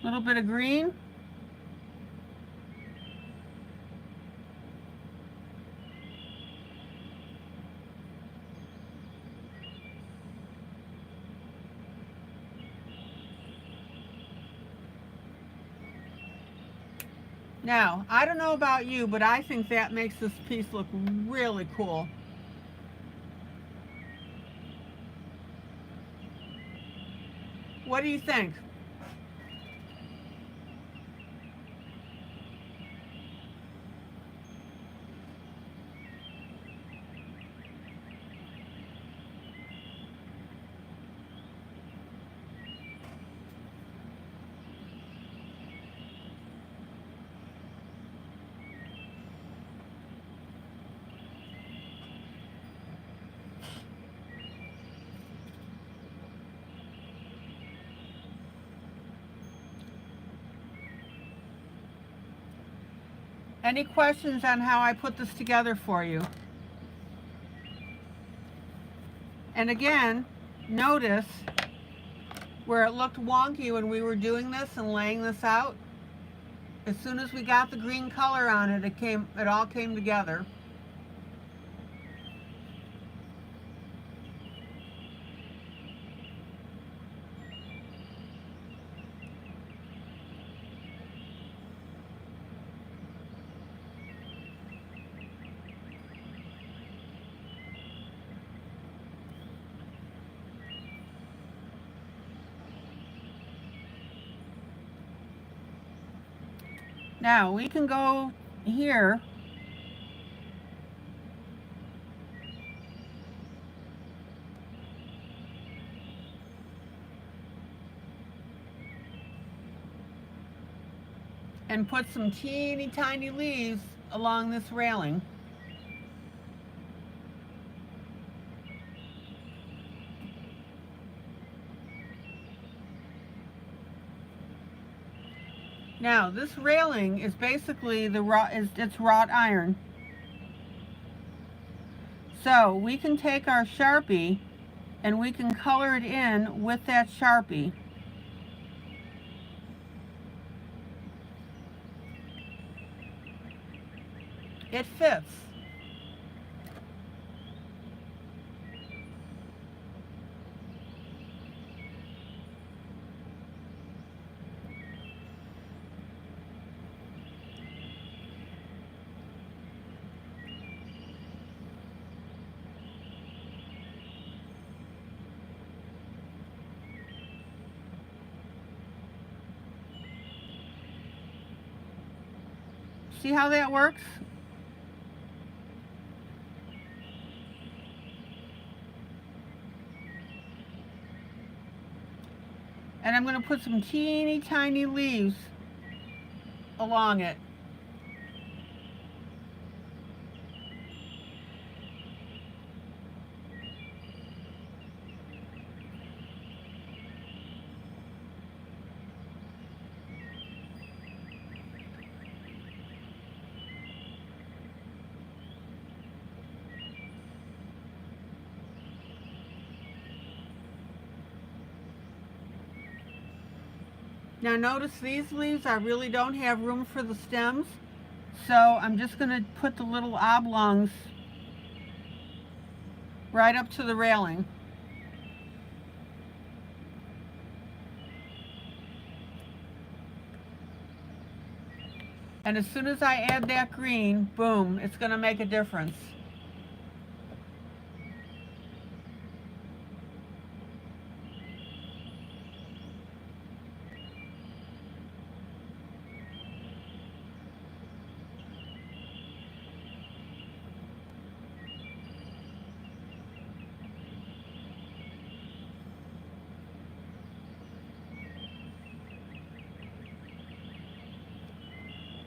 A little bit of green. Now, I don't know about you, but I think that makes this piece look really cool. What do you think? Any questions on how I put this together for you? And again, notice where it looked wonky when we were doing this and laying this out. As soon as we got the green color on it, it all came together. Now we can go here and put some teeny tiny leaves along this railing. Now, this railing is basically it's wrought iron. So we can take our Sharpie and we can color it in with that Sharpie. It fits. See how that works? And I'm going to put some teeny tiny leaves along it. Now notice these leaves, I really don't have room for the stems, so I'm just going to put the little oblongs right up to the railing. And as soon as I add that green, boom, it's going to make a difference.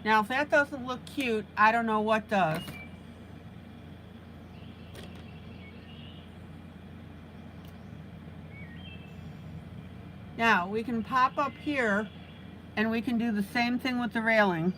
Now, if that doesn't look cute, I don't know what does. Now, we can pop up here and we can do the same thing with the railing.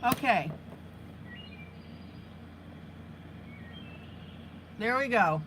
Okay. There we go.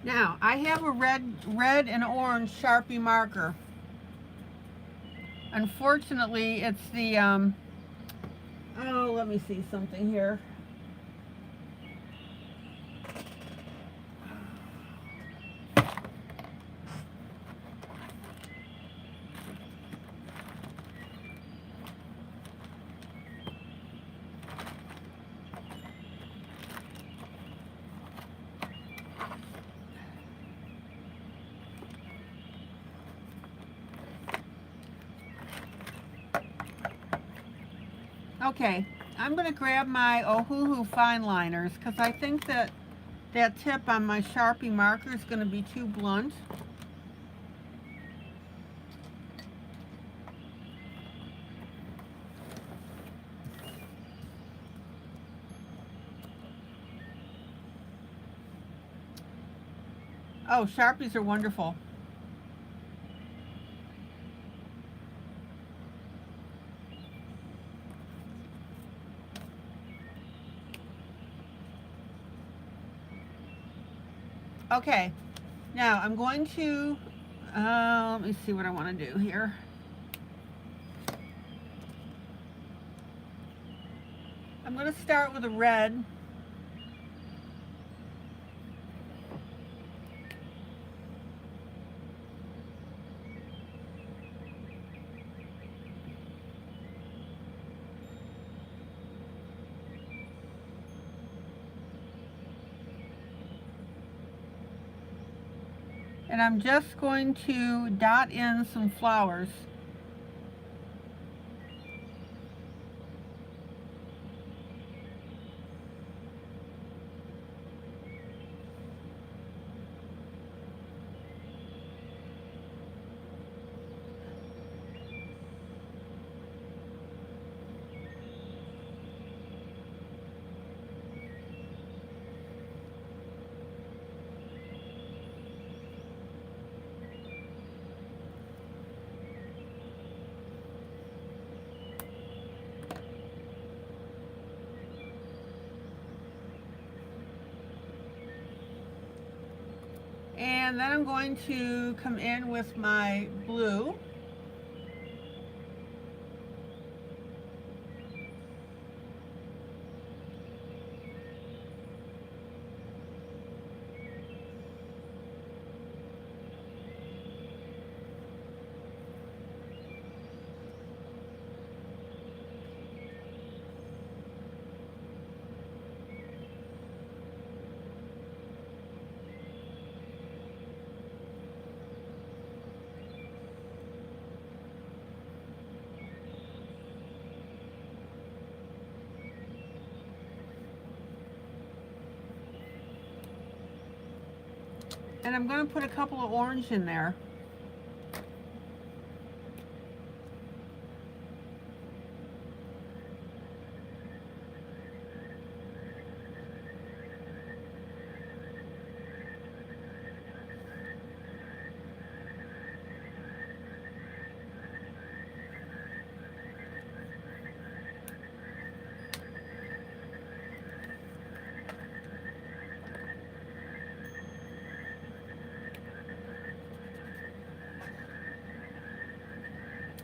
Now, I have a red and orange Sharpie marker. Unfortunately, it's the, oh, let me see something here. Okay, I'm going to grab my Ohuhu fine liners because I think that that tip on my Sharpie marker is going to be too blunt. Oh, Sharpies are wonderful. Okay, Now I'm going to, let me see what I want to do here. I'm going to start with a red. And I'm just going to dot in some flowers. And then I'm going to come in with my blue. And I'm going to put a couple of orange in there.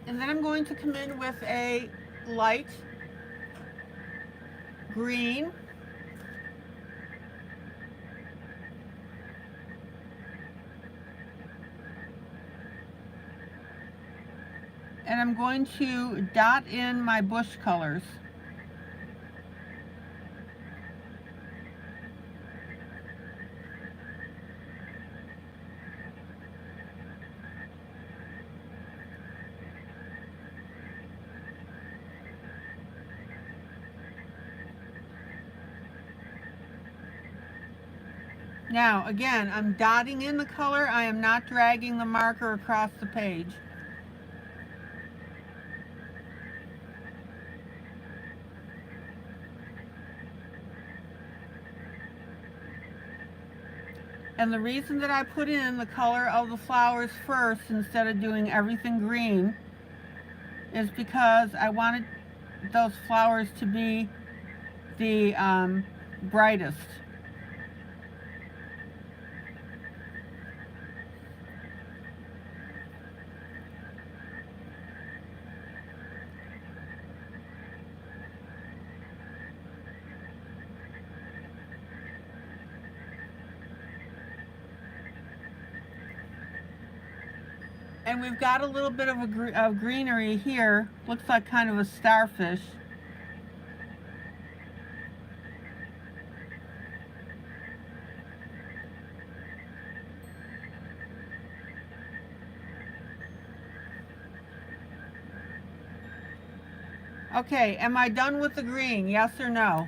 And then I'm going to come in with a light green. And I'm going to dot in my bush colors. Now, again, I'm dotting in the color. I am not dragging the marker across the page. And the reason that I put in the color of the flowers first instead of doing everything green is because I wanted those flowers to be the brightest. And we've got a little bit of greenery here. Looks like kind of a starfish. Okay, am I done with the green? Yes or no?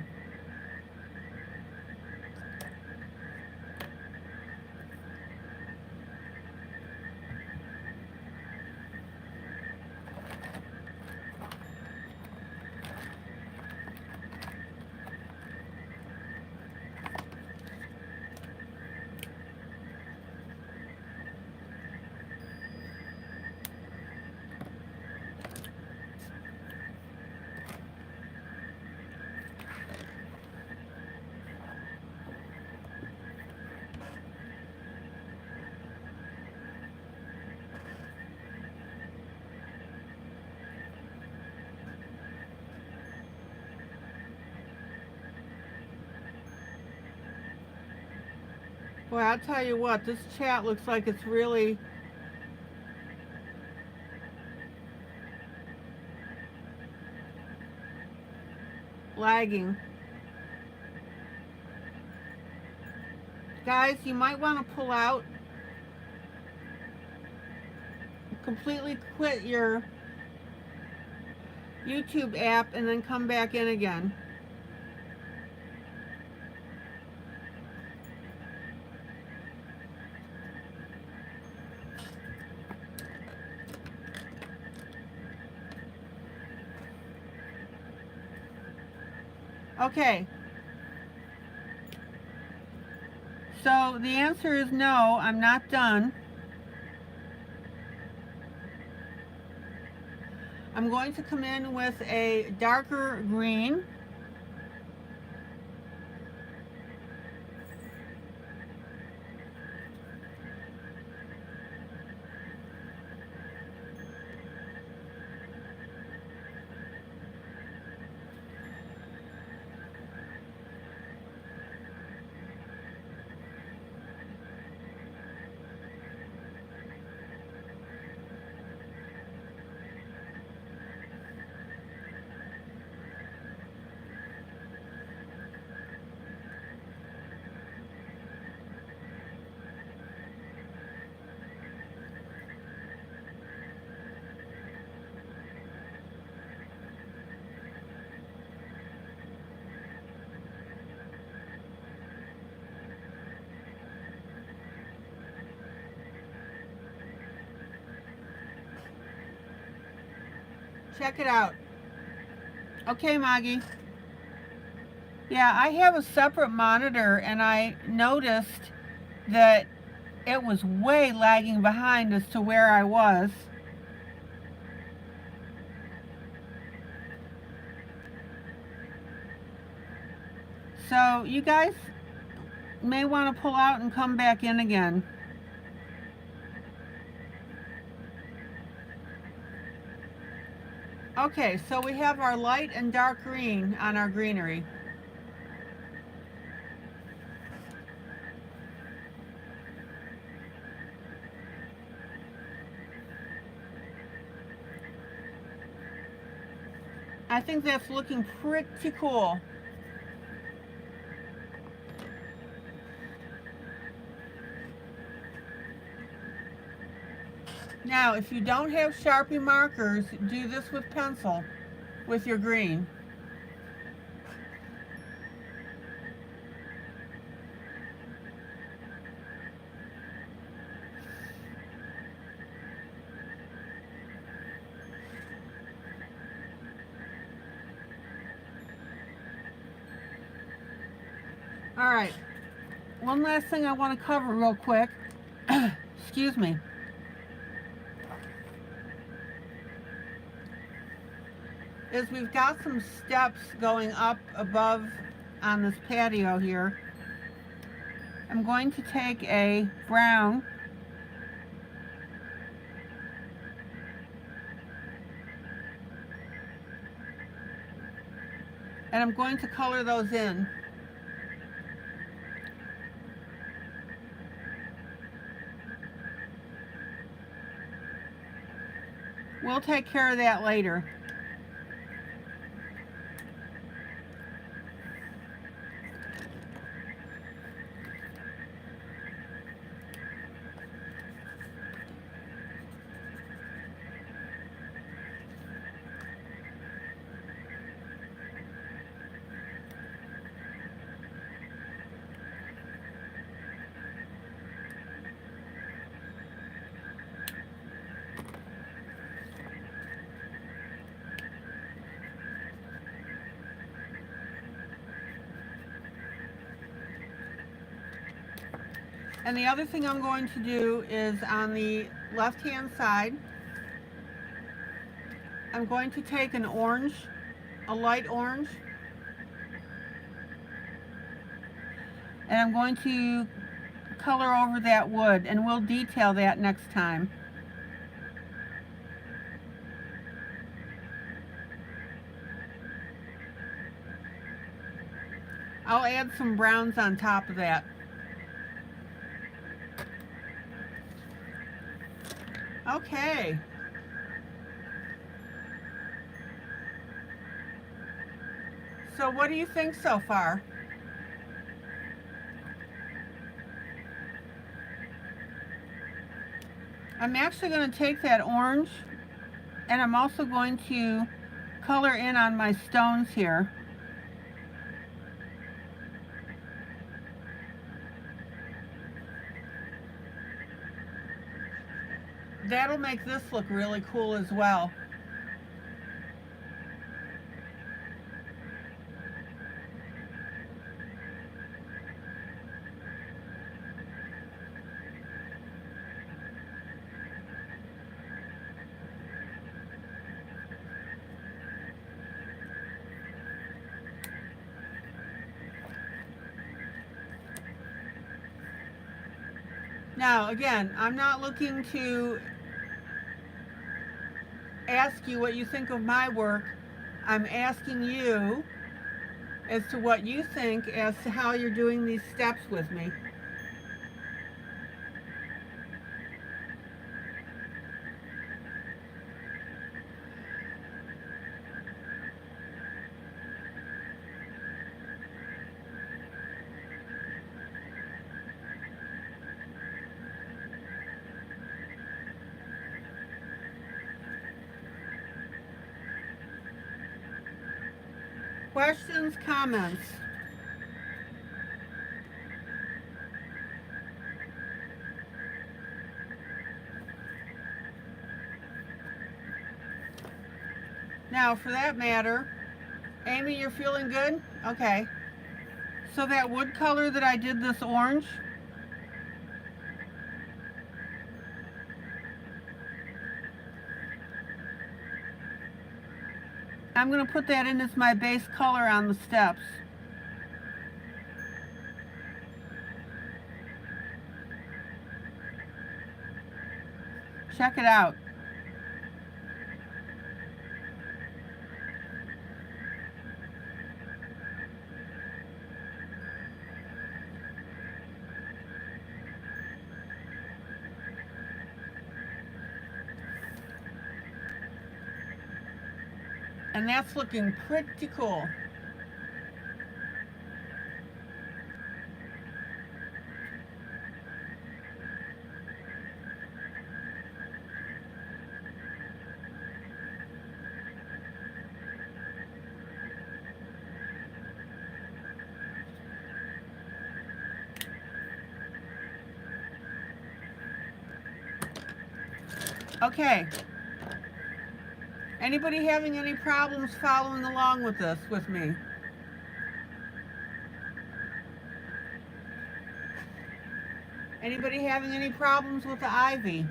Boy, I'll tell you what, this chat looks like it's really lagging. Guys, you might want to pull out, completely quit your YouTube app and then come back in again. Okay. So the answer is no, I'm not done. I'm going to come in with a darker green. Check it out. Okay, Maggie. Yeah, I have a separate monitor and I noticed that it was way lagging behind as to where I was. So you guys may want to pull out and come back in again. Okay, so we have our light and dark green on our greenery. I think that's looking pretty cool. Now, if you don't have Sharpie markers, do this with pencil, with your green. All right, one last thing I want to cover real quick. Excuse me. Is we've got some steps going up above on this patio here. I'm going to take a brown and I'm going to color those in. We'll take care of that later. And the other thing I'm going to do is on the left-hand side, I'm going to take an orange, a light orange, and I'm going to color over that wood, and we'll detail that next time. I'll add some browns on top of that. Okay. So what do you think so far? I'm actually going to take that orange and I'm also going to color in on my stones here. That'll make this look really cool as well. Now, again, I'm not looking to ask you what you think of my work. I'm asking you as to what you think as to how you're doing these steps with me. Questions, comments? Now, for that matter, Amy, you're feeling good? Okay. So that wood color that I did this orange, I'm going to put that in as my base color on the steps. Check it out. And that's looking pretty cool. Okay. Anybody having any problems following along with this with me? Anybody having any problems with the ivy?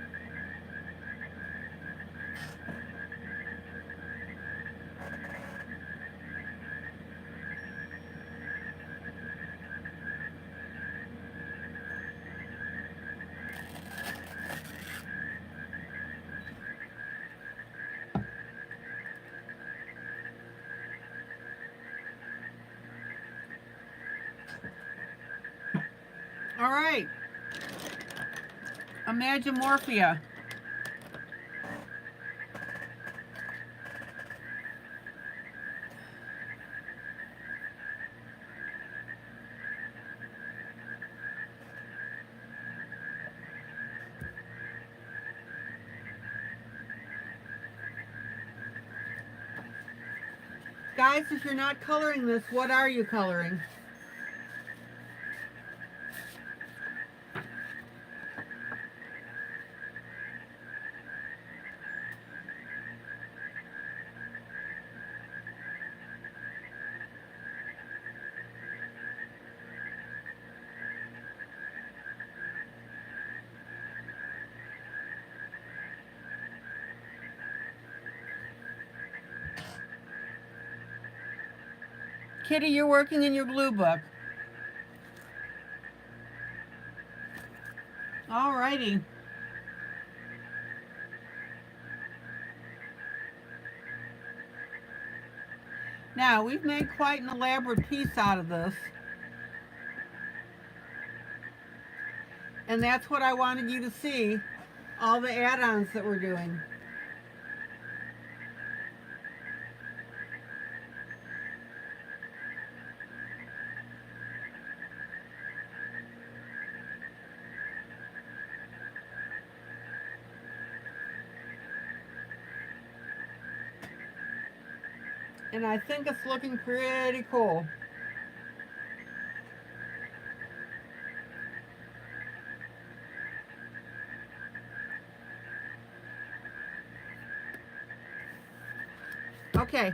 All right. Imagimorphia. Guys, if you're not coloring this, what are you coloring? Kitty, you're working in your blue book. All righty. Now, we've made quite an elaborate piece out of this. And that's what I wanted you to see all the add-ons that we're doing. And I think it's looking pretty cool. Okay.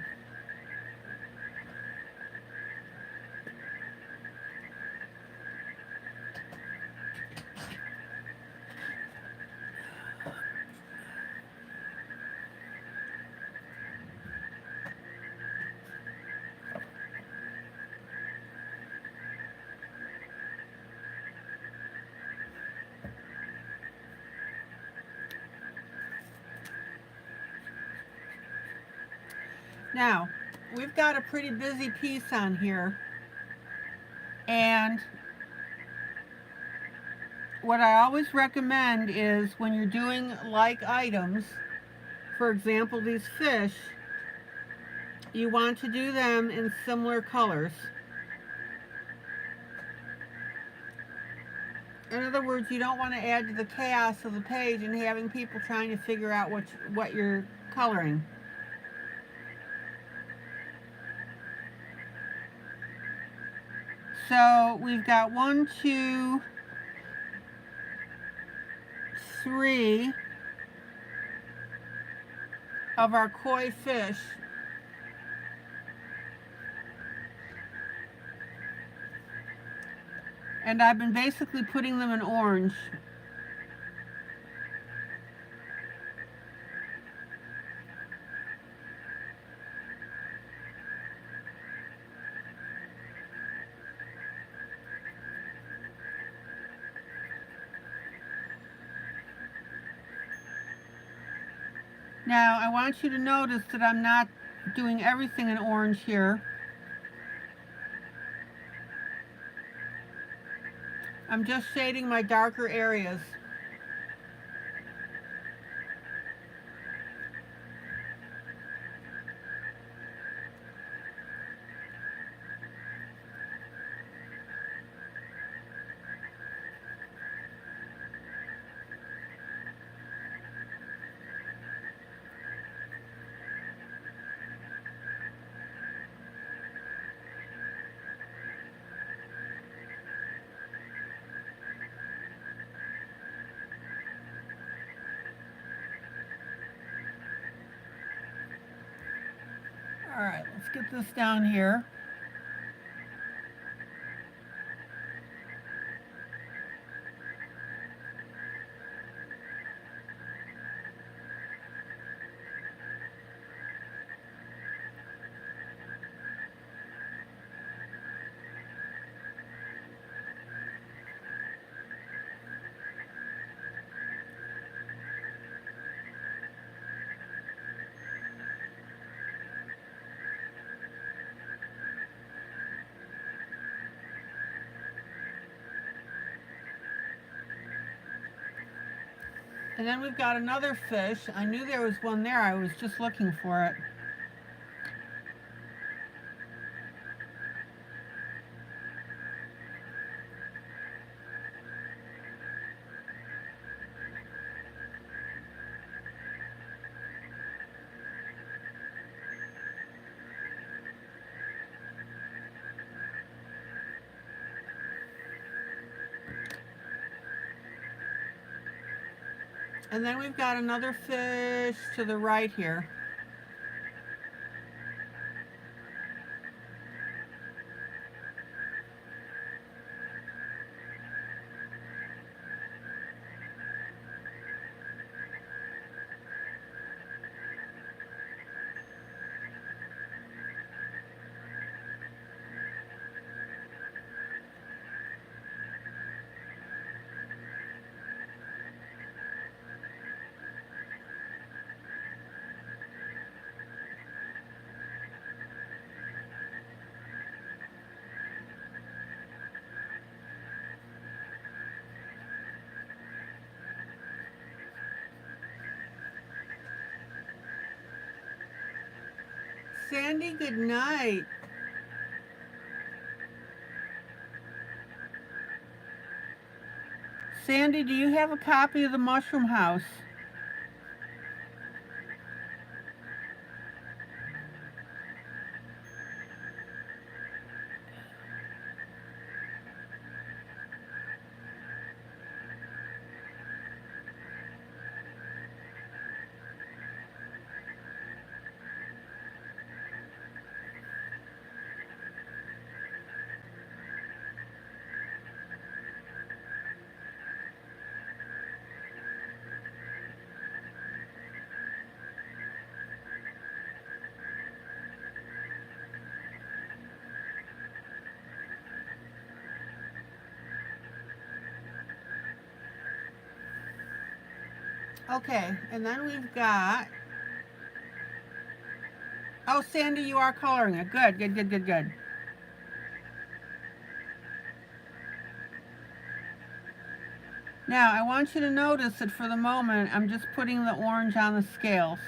Now, we've got a pretty busy piece on here, and what I always recommend is when you're doing like items, for example these fish, you want to do them in similar colors. In other words, you don't want to add to the chaos of the page and having people trying to figure out what you're coloring. So we've got 1, 2, 3 of our koi fish. And I've been basically putting them in orange. Now, I want you to notice that I'm not doing everything in orange here. I'm just shading my darker areas. All right, let's get this down here. And then we've got another fish. I knew there was one there. I was just looking for it. And then we've got another fish to the right here. Sandy, good night. Sandy, do you have a copy of the Mushroom House? Okay, and then we've got, oh, Sandy, you are coloring it. Good, good, good, good, good. Now, I want you to notice that for the moment, I'm just putting the orange on the scales.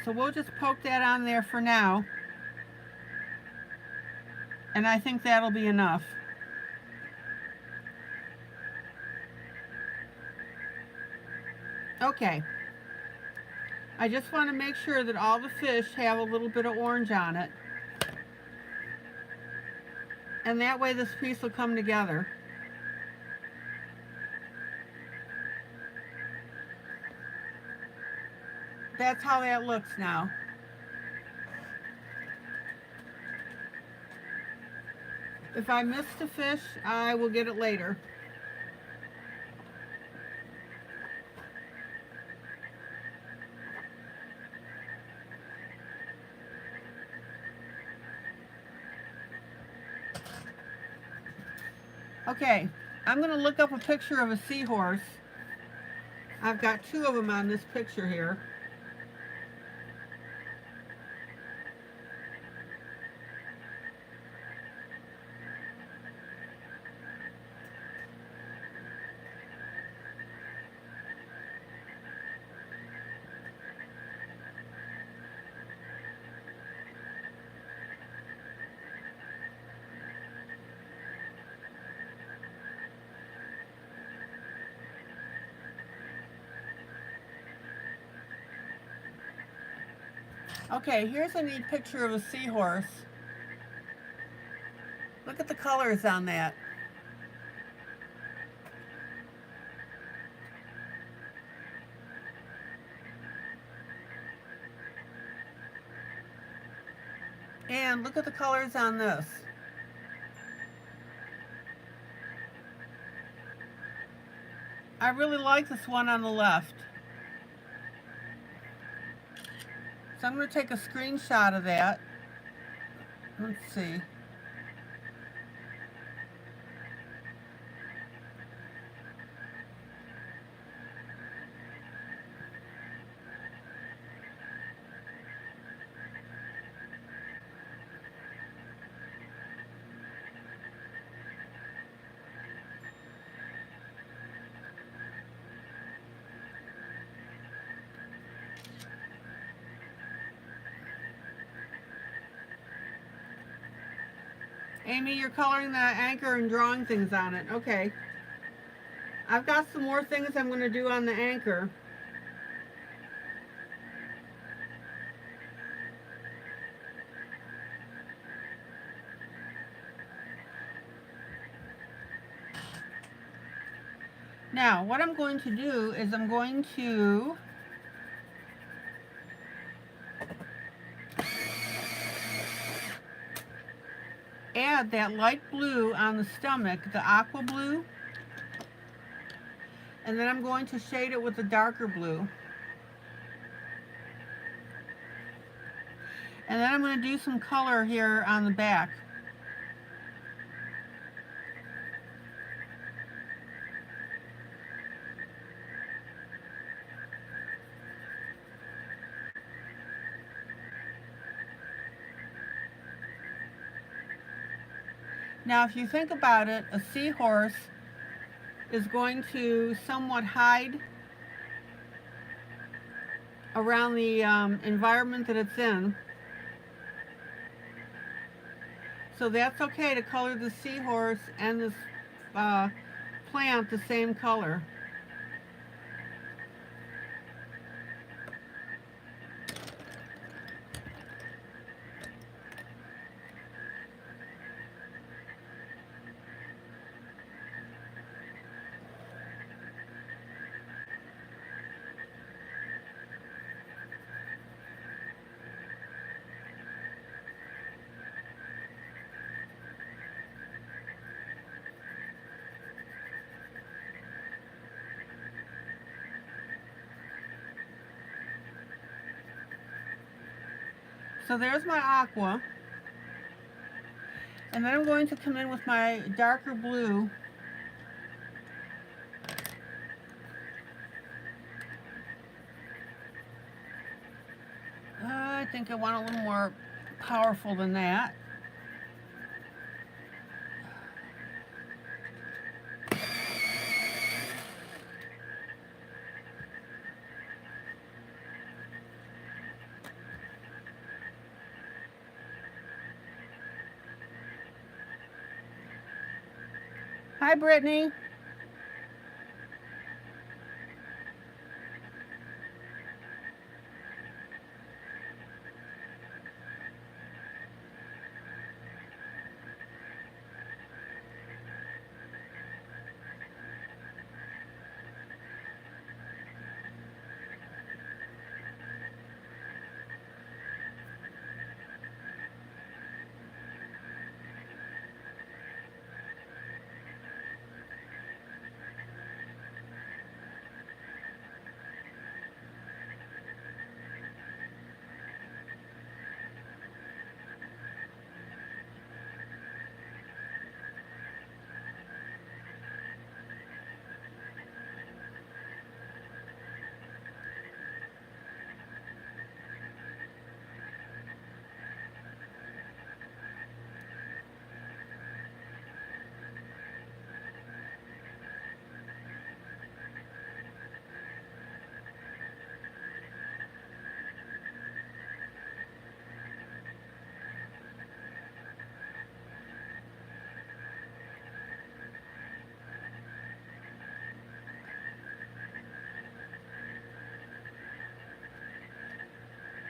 So we'll just poke that on there for now. And I think that'll be enough. Okay. I just want to make sure that all the fish have a little bit of orange on it. And that way this piece will come together. That's how that looks now. If I missed a fish, I will get it later. Okay, I'm going to look up a picture of a seahorse. I've got two of them on this picture here. Okay, here's a neat picture of a seahorse. Look at the colors on that. And look at the colors on this. I really like this one on the left. So I'm going to take a screenshot of that. Let's see. Amy, you're coloring the anchor and drawing things on it. Okay. I've got some more things I'm going to do on the anchor. Now, what I'm going to do is I'm going to add that light blue on the stomach, the aqua blue, and then I'm going to shade it with a darker blue. And then I'm going to do some color here on the back. Now, if you think about it, a seahorse is going to somewhat hide around the environment that it's in. So that's okay to color the seahorse and this plant the same color. So there's my aqua. And then I'm going to come in with my darker blue. I think I want a little more powerful than that. Hi, Brittany.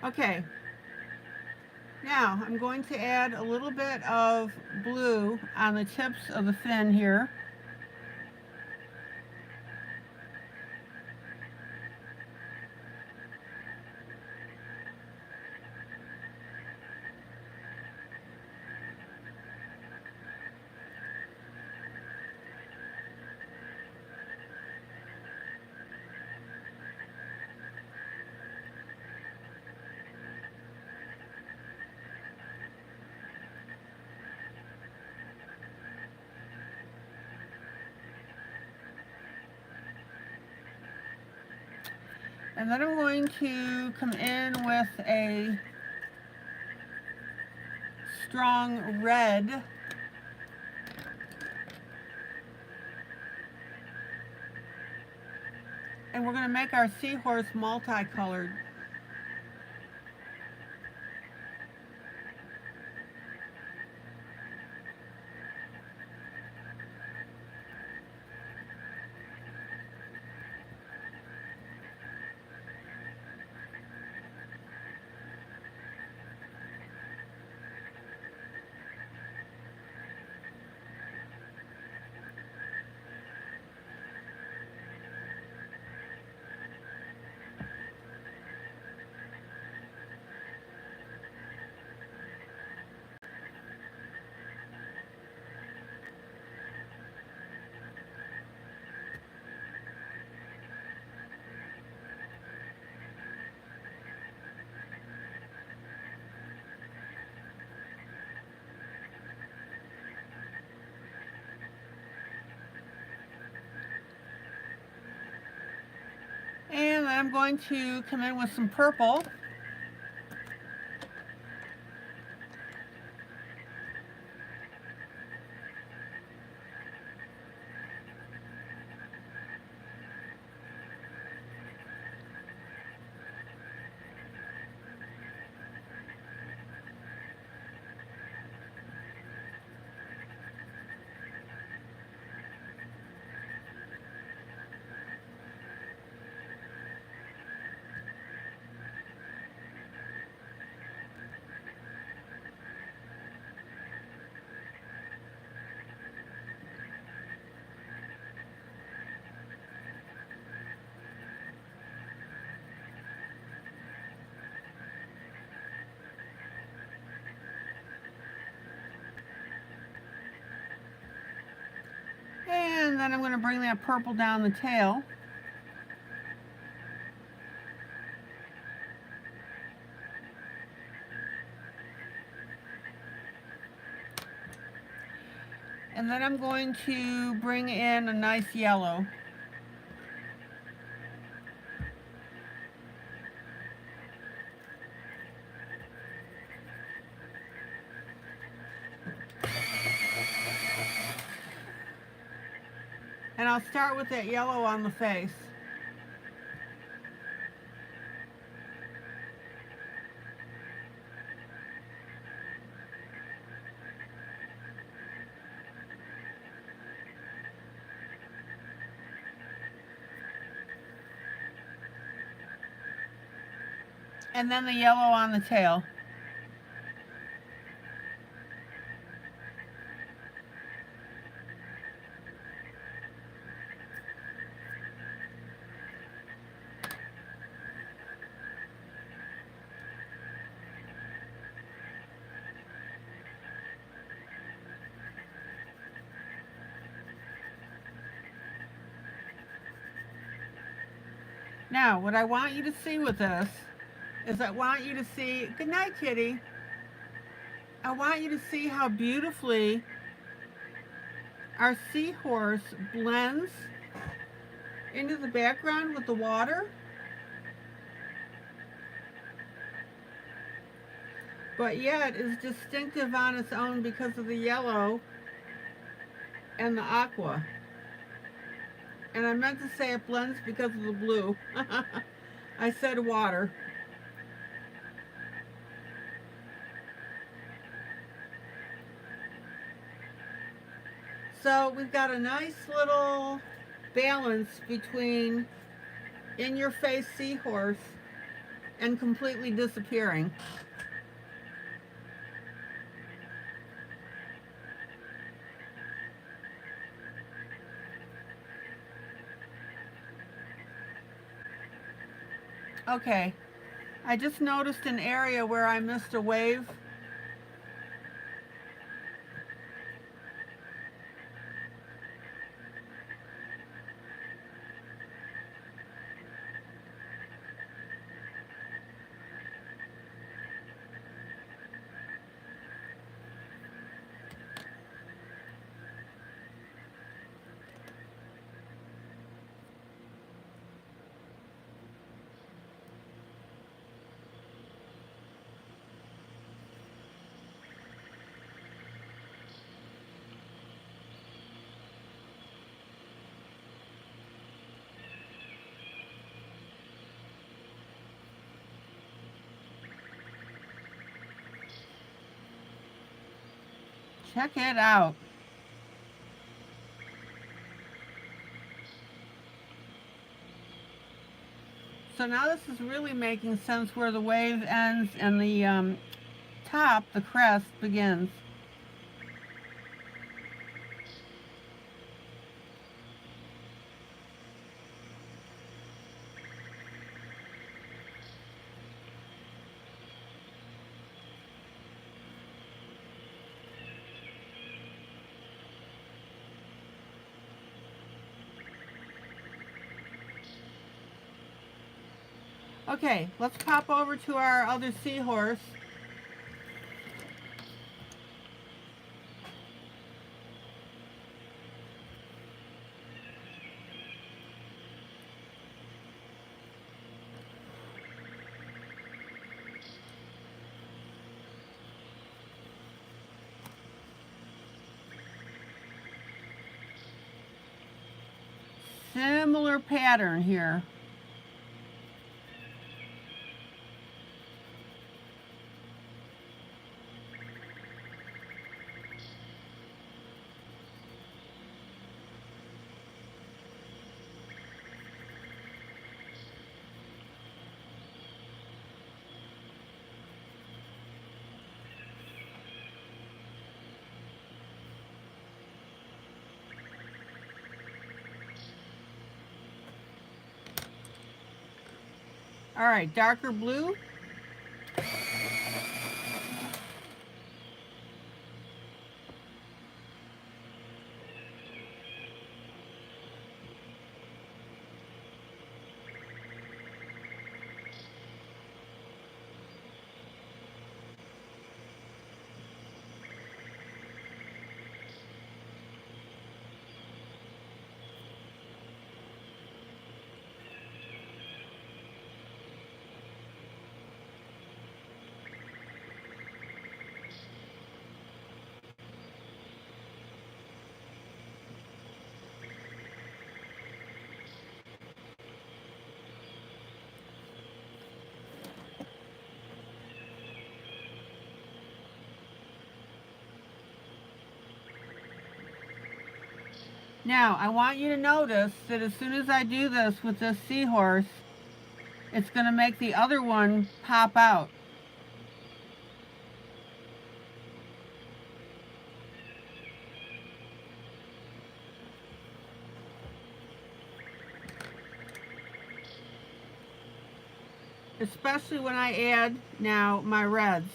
Okay, now I'm going to add a little bit of blue on the tips of the fin here. And then I'm going to come in with a strong red. And we're going to make our seahorse multicolored. And then I'm going to come in with some purple. and then I'm going to bring that purple down the tail. And then I'm going to bring in a nice yellow. And I'll start with that yellow on the face. And then the yellow on the tail. Now, what I want you to see with this is I want you to see, good night, kitty. I want you to see how beautifully our seahorse blends into the background with the water. But yet is distinctive on its own because of the yellow and the aqua. And I meant to say it blends because of the blue. I said water. So we've got a nice little balance between in-your-face seahorse and completely disappearing. Okay, I just noticed an area where I missed a wave. Check it out. So now this is really making sense where the wave ends and the top, the crest, begins. Okay, let's pop over to our other seahorse. Similar pattern here. All right, darker blue. Now, I want you to notice that as soon as I do this with this seahorse, it's going to make the other one pop out. Especially when I add now my reds.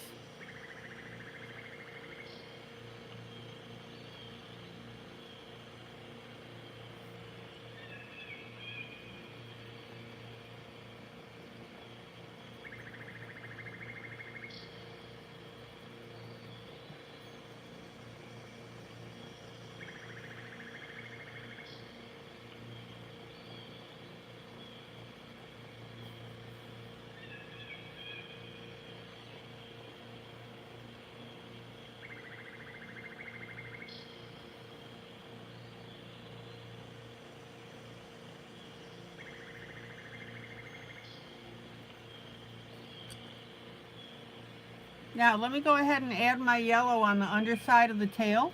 Now let me go ahead and add my yellow on the underside of the tail.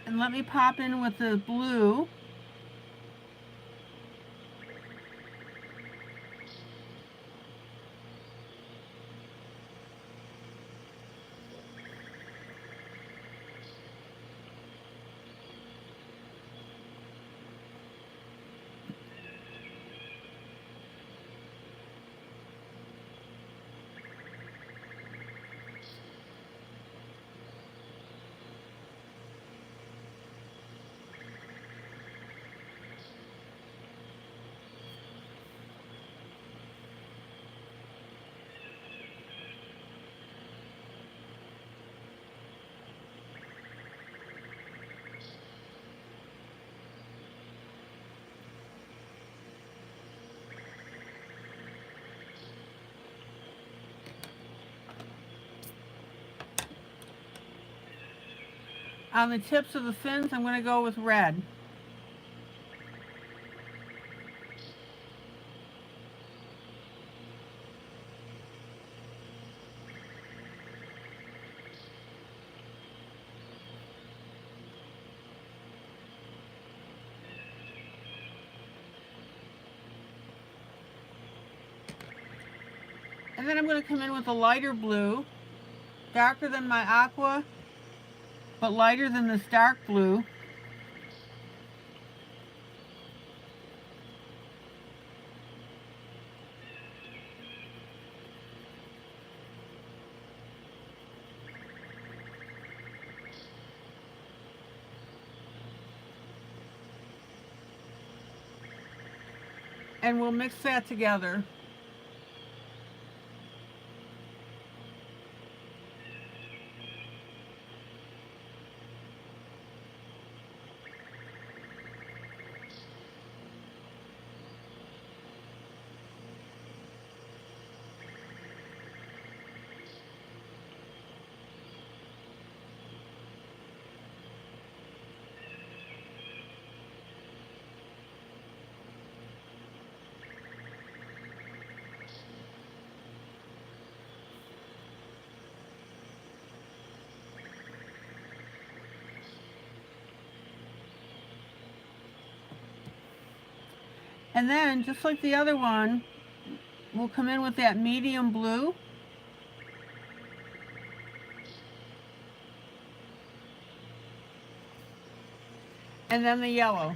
And let me pop in with the blue. On the tips of the fins, I'm going to go with red. And then I'm going to come in with a lighter blue, darker than my aqua, but lighter than this dark blue. And we'll mix that together. And then, just like the other one, we'll come in with that medium blue. And then the yellow.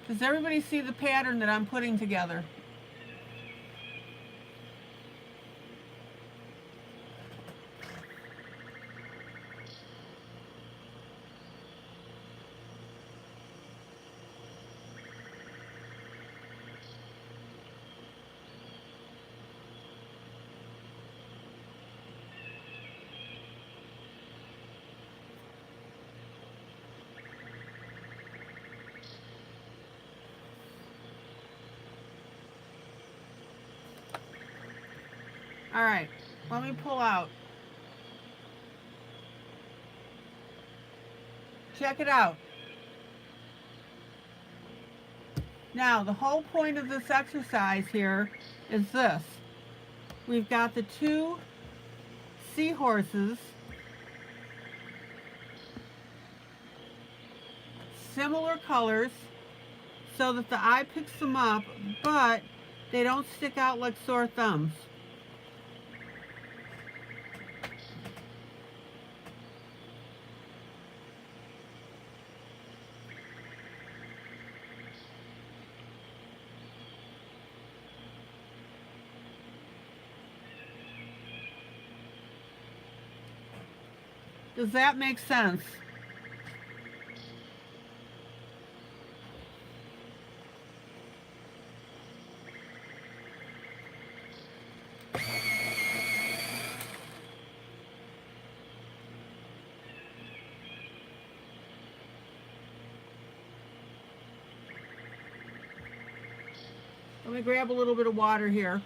Does everybody see the pattern that I'm putting together? All right, let me pull out. Check it out. Now, the whole point of this exercise here is this. We've got the two seahorses, similar colors, so that the eye picks them up, but they don't stick out like sore thumbs. Does that make sense? Let me grab a little bit of water here.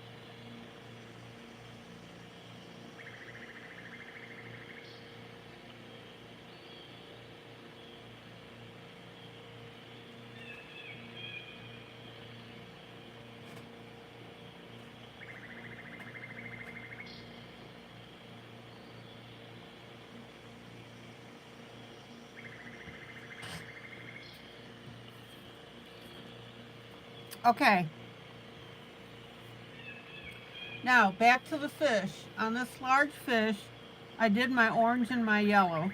Okay. Now, back to the fish. On this large fish, I did my orange and my yellow.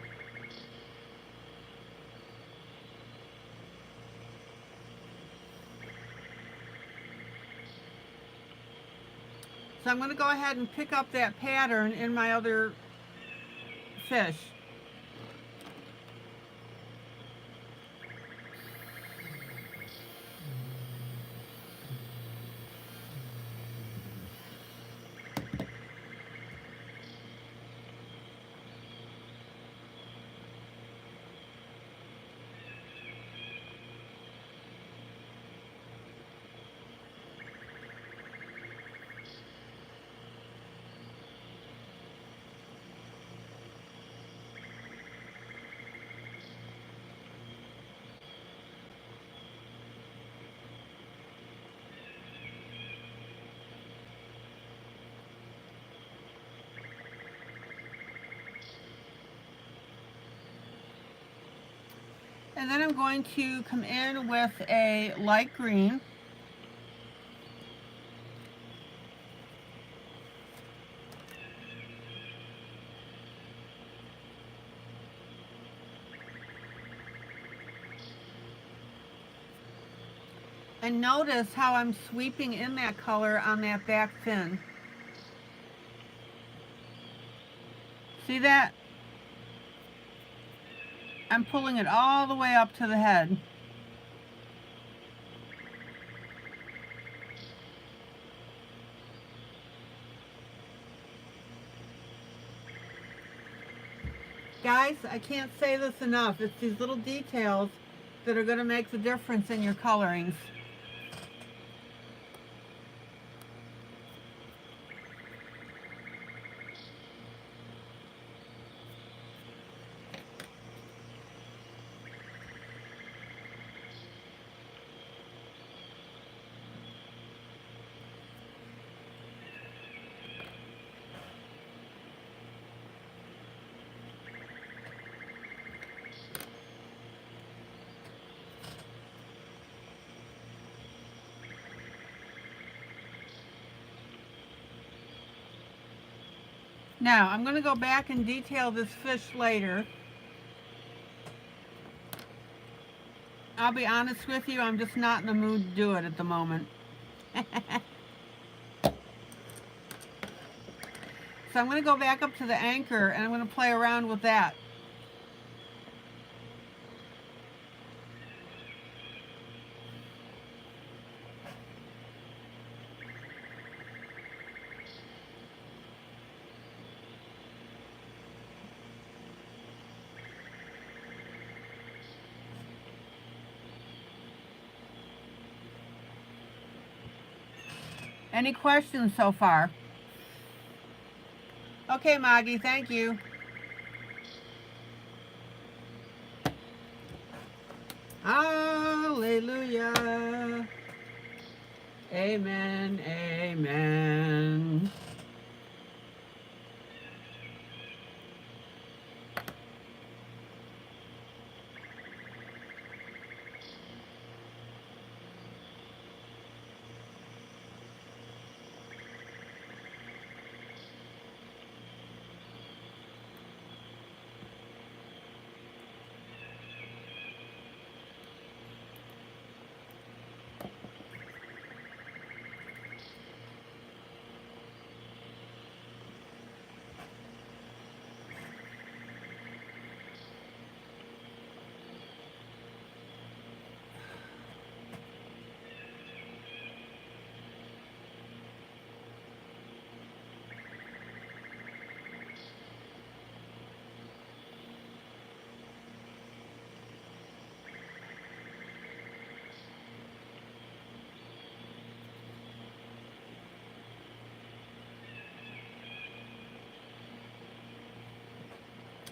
So I'm going to go ahead and pick up that pattern in my other fish. And then I'm going to come in with a light green. And notice how I'm sweeping in that color on that back fin. See that? I'm pulling it all the way up to the head. Guys, I can't say this enough. It's these little details that are going to make the difference in your colorings. Now, I'm going to go back and detail this fish later. I'll be honest with you, I'm just not in the mood to do it at the moment. So I'm going to go back up to the anchor and I'm going to play around with that. Any questions so far? Okay, Maggie, thank you. Hallelujah. Amen, amen.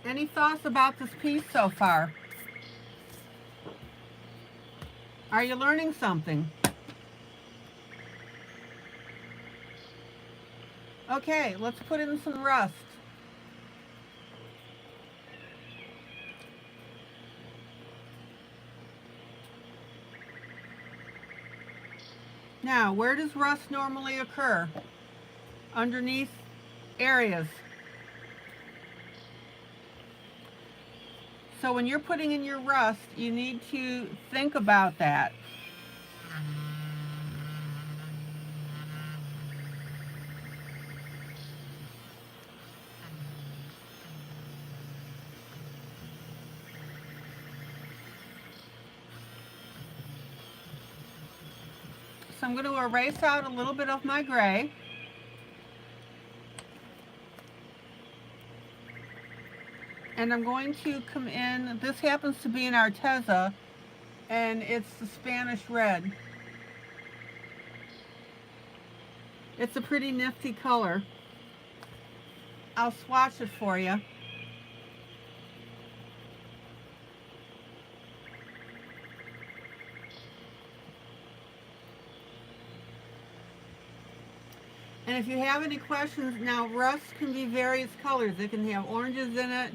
Any thoughts about this piece so far? Are you learning something? Okay, let's put in some rust. Now, where does rust normally occur? Underneath areas. So when you're putting in your rust, you need to think about that. So I'm going to erase out a little bit of my gray. And I'm going to come in, this happens to be an Arteza, and it's the Spanish red. It's a pretty nifty color. I'll swatch it for you. And if you have any questions, now rust can be various colors. It can have oranges in it.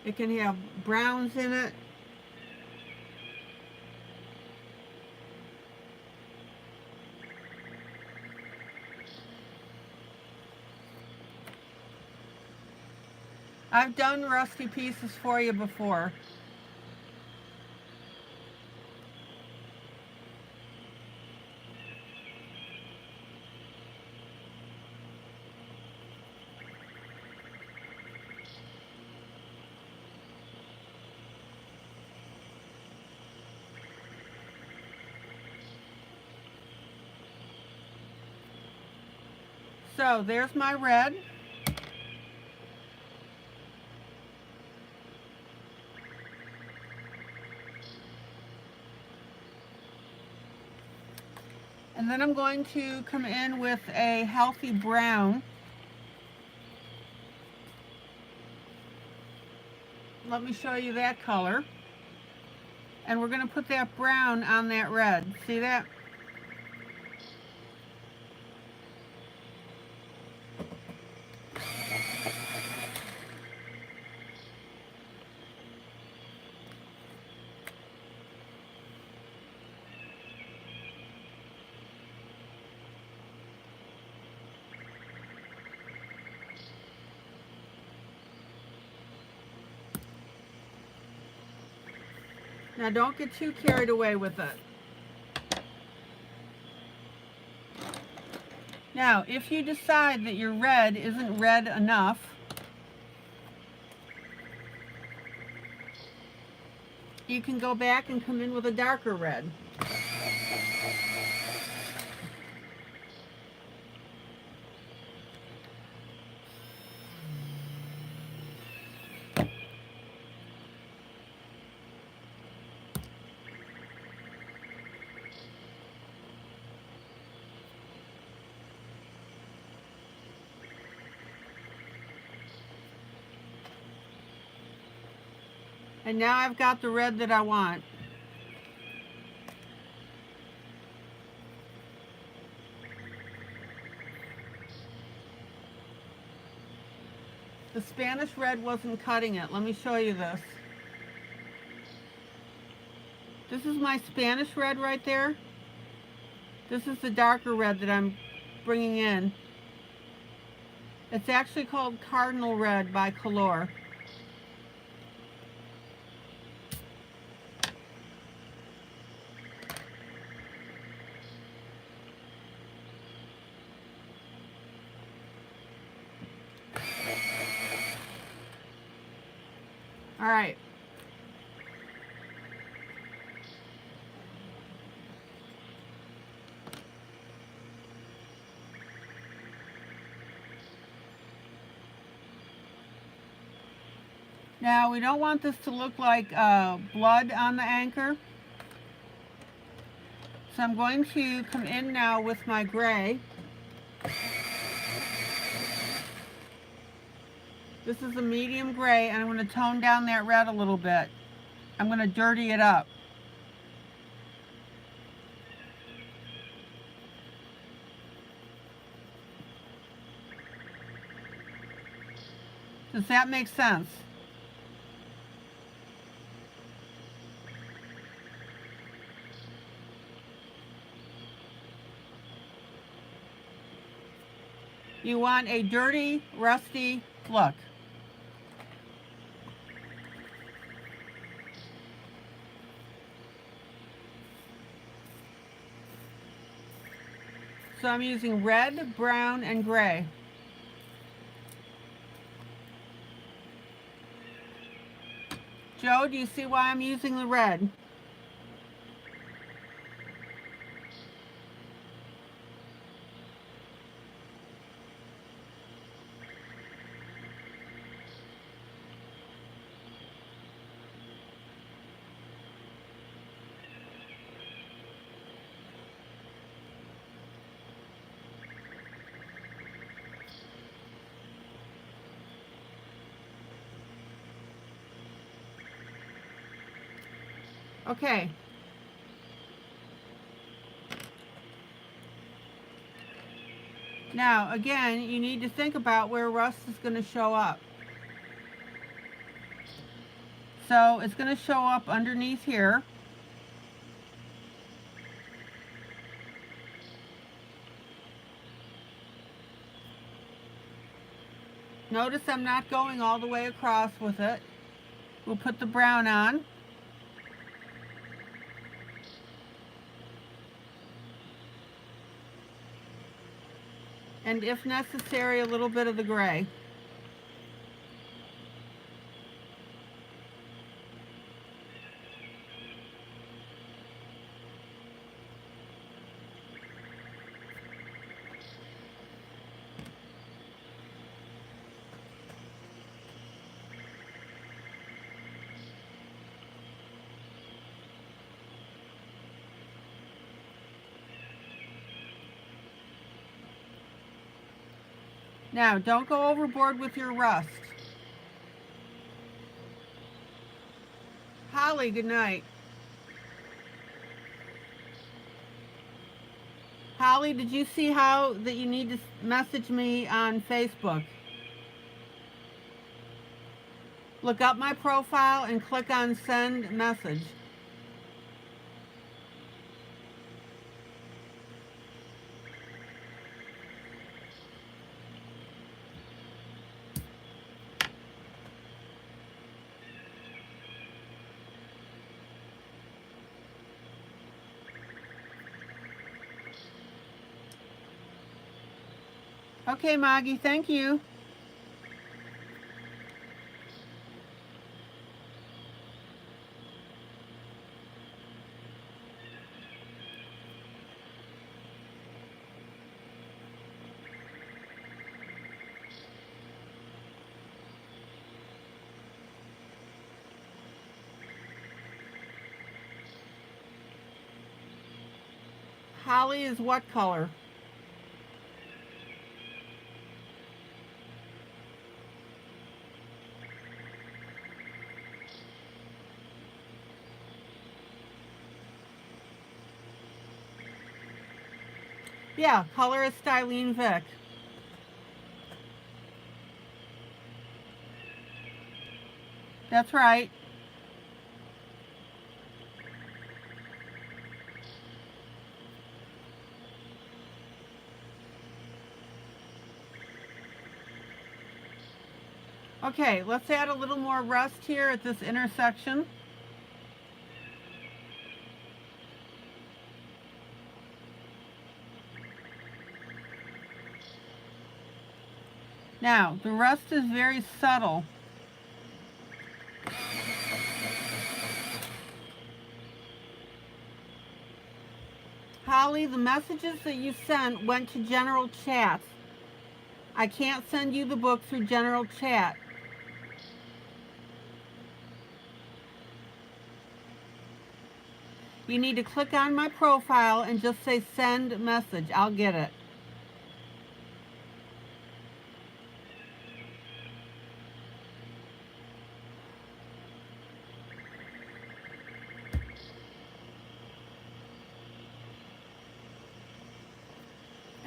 It can have browns in it. I've done rusty pieces for you before. So there's my red. And then I'm going to come in with a healthy brown. Let me show you that color. And we're going to put that brown on that red. See that? Now don't get too carried away with it. Now, if you decide that your red isn't red enough, you can go back and come in with a darker red. And now I've got the red that I want. The Spanish red wasn't cutting it. Let me show you this. This is my Spanish red right there. This is the darker red that I'm bringing in. It's actually called Cardinal Red by Color. All right. Now we don't want this to look like blood on the anchor. So I'm going to come in now with my gray. This is a medium gray, and I'm going to tone down that red a little bit. I'm going to dirty it up. Does that make sense? You want a dirty, rusty look. So I'm using red, brown, and gray. Joe, do you see why I'm using the red? Okay. Now, again, you need to think about where rust is going to show up. So it's going to show up underneath here. Notice I'm not going all the way across with it. We'll put the brown on. And if necessary, a little bit of the gray. Now, don't go overboard with your rust. Holly, good night. Holly, did you see how that you need to message me on Facebook? Look up my profile and click on send message. Okay, Maggie, thank you. Holly is what color? Yeah, colorist ILene Vick. That's right. Okay, let's add a little more rust here at this intersection. Now, the rust is very subtle. Holly, the messages that you sent went to general chat. I can't send you the book through general chat. You need to click on my profile and just say send message. I'll get it.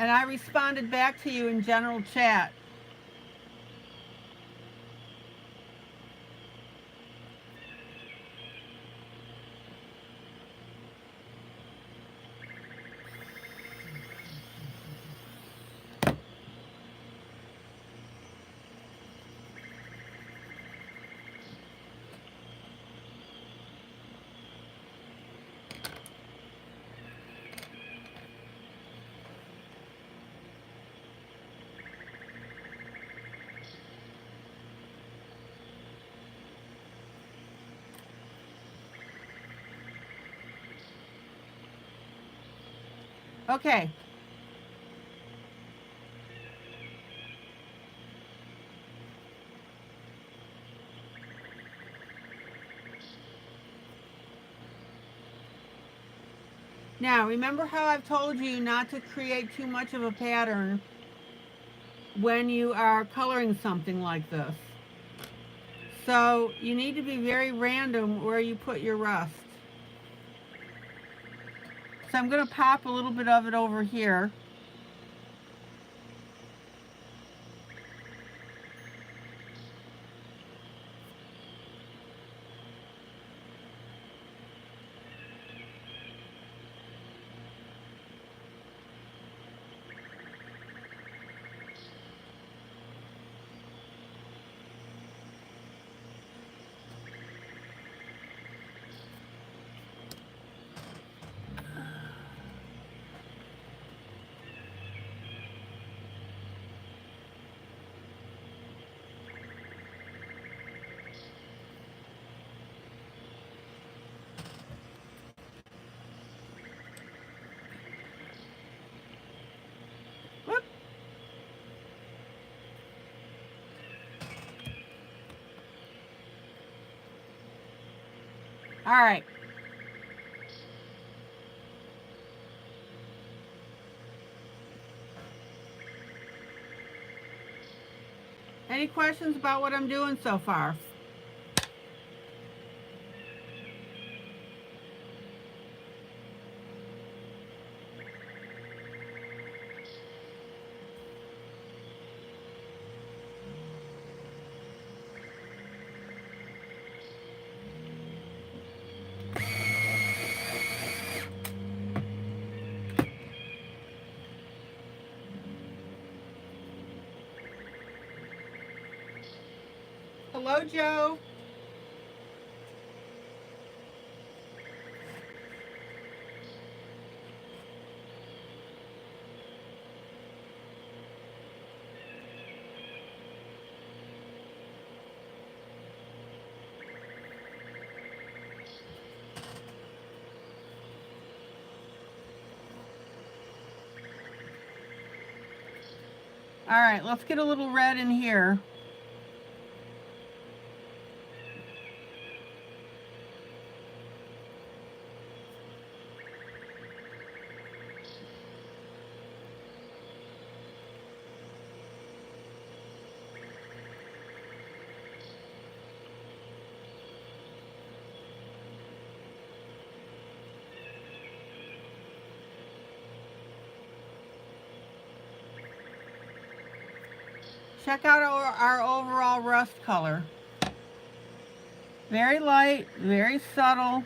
And I responded back to you in general chat. Okay. Now, remember how I've told you not to create too much of a pattern when you are coloring something like this. So you need to be very random where you put your rust. So I'm going to pop a little bit of it over here. Whoop. All right. Any questions about what I'm doing so far? Hello, Joe. All right, let's get a little red in here. Check out our overall rust color. Very light, very subtle.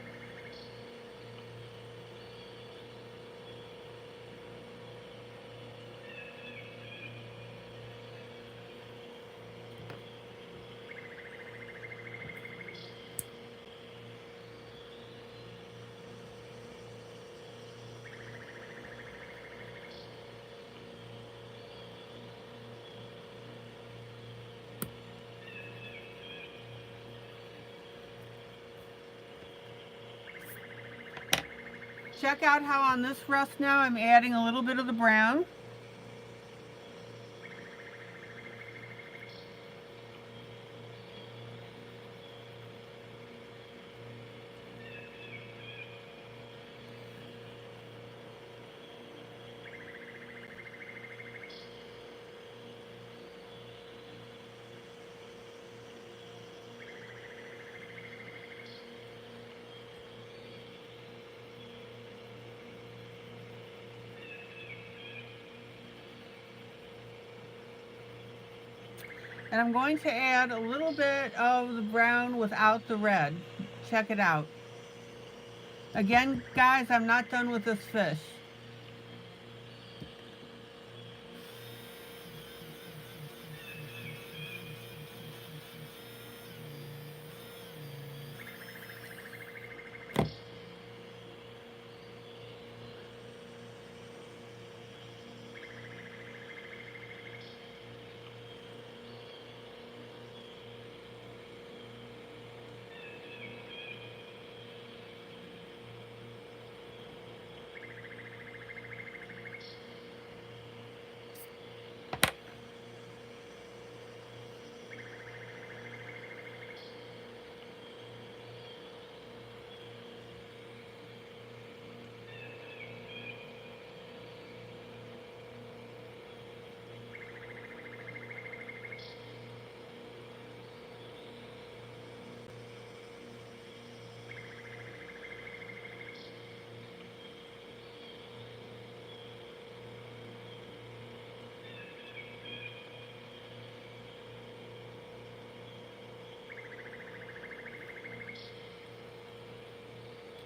Check out how on this rust now I'm adding a little bit of the brown. And I'm going to add a little bit of the brown without the red. Check it out. Again, guys, I'm not done with this fish.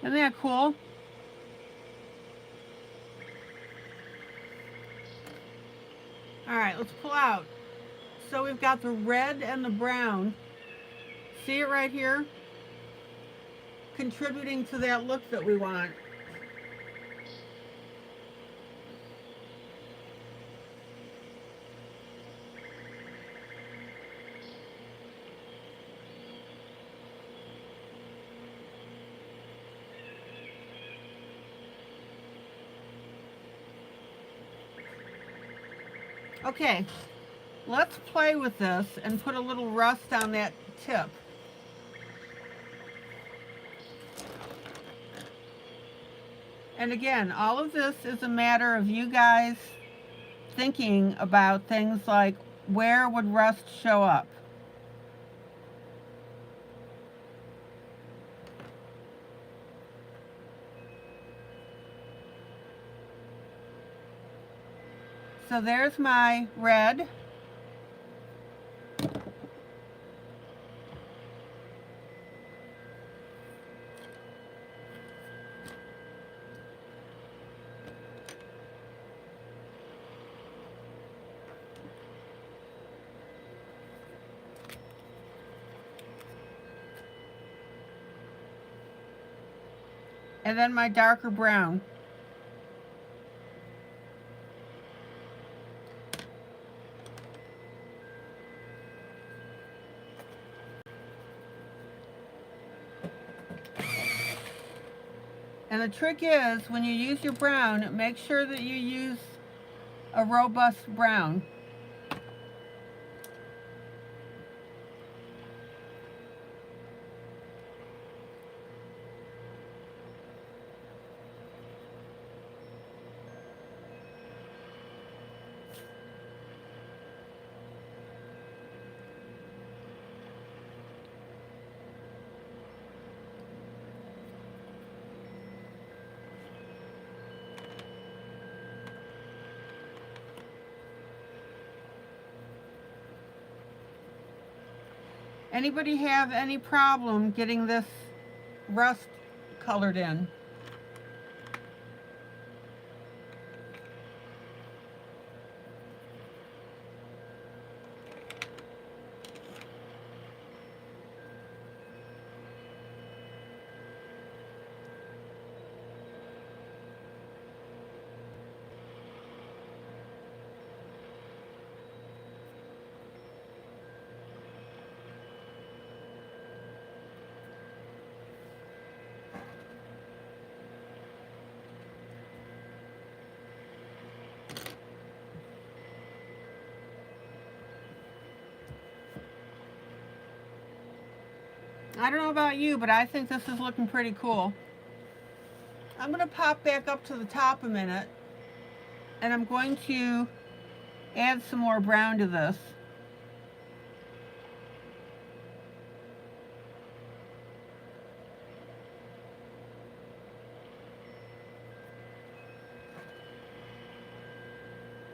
Isn't that cool? All right, let's pull out. So we've got the red and the brown. See it right here? Contributing to that look that we want. Okay, let's play with this and put a little rust on that tip. And again, all of this is a matter of you guys thinking about things like where would rust show up? So there's my red. And then my darker brown. And the trick is, when you use your brown, make sure that you use a robust brown. Anybody have any problem getting this rust colored in? I don't know about you, but I think this is looking pretty cool. I'm going to pop back up to the top a minute, and I'm going to add some more brown to this.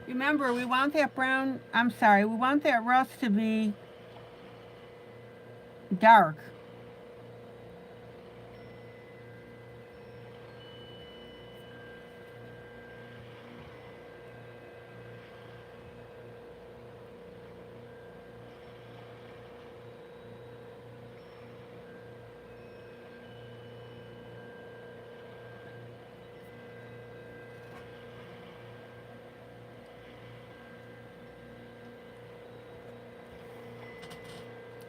Remember, we want that we want that rust to be dark.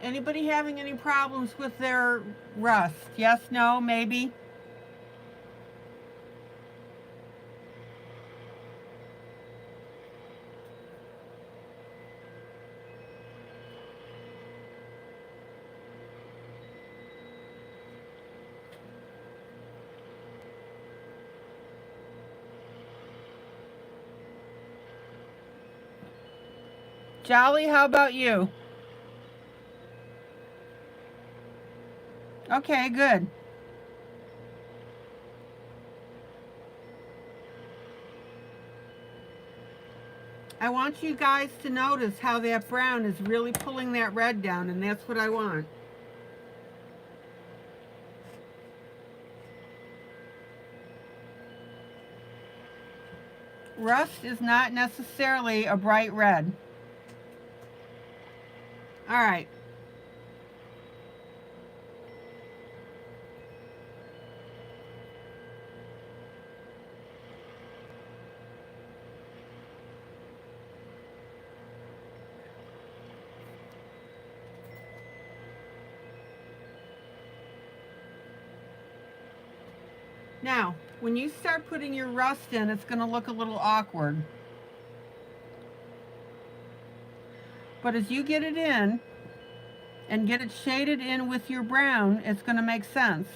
Anybody having any problems with their rust? Yes, no, maybe? Jolly, how about you? Okay, good. I want you guys to notice how that brown is really pulling that red down, and that's what I want. Rust is not necessarily a bright red. All right. Now, when you start putting your rust in, it's going to look a little awkward. But as you get it in and get it shaded in with your brown, it's going to make sense.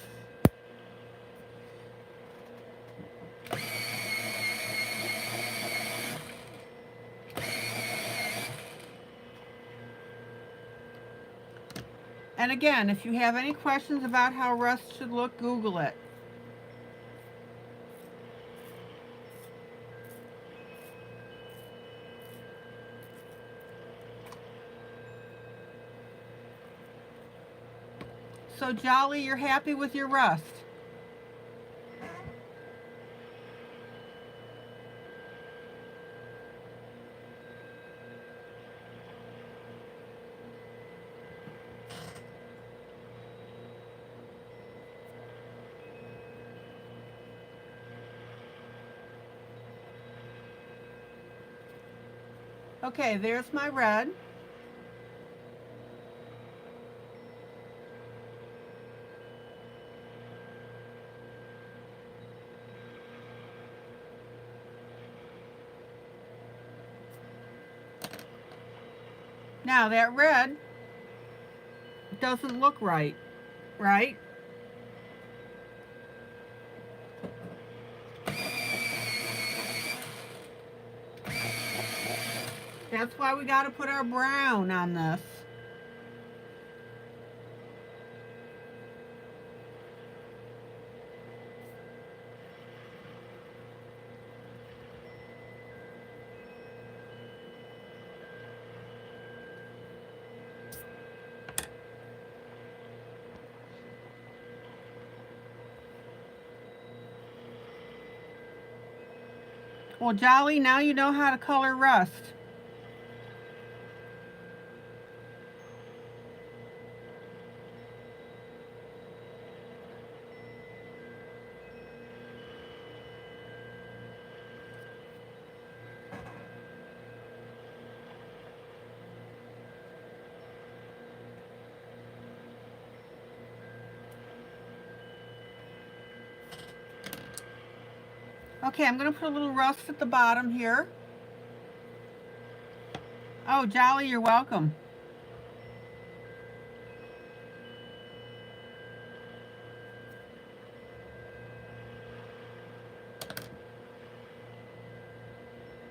And again, if you have any questions about how rust should look, Google it. So Jolly, you're happy with your rust? Okay, there's my red. Now that red doesn't look right, right? That's why we got to put our brown on this. Well, Jolly, now you know how to color rust. Okay, I'm going to put a little rust at the bottom here. Oh, Jolly, you're welcome.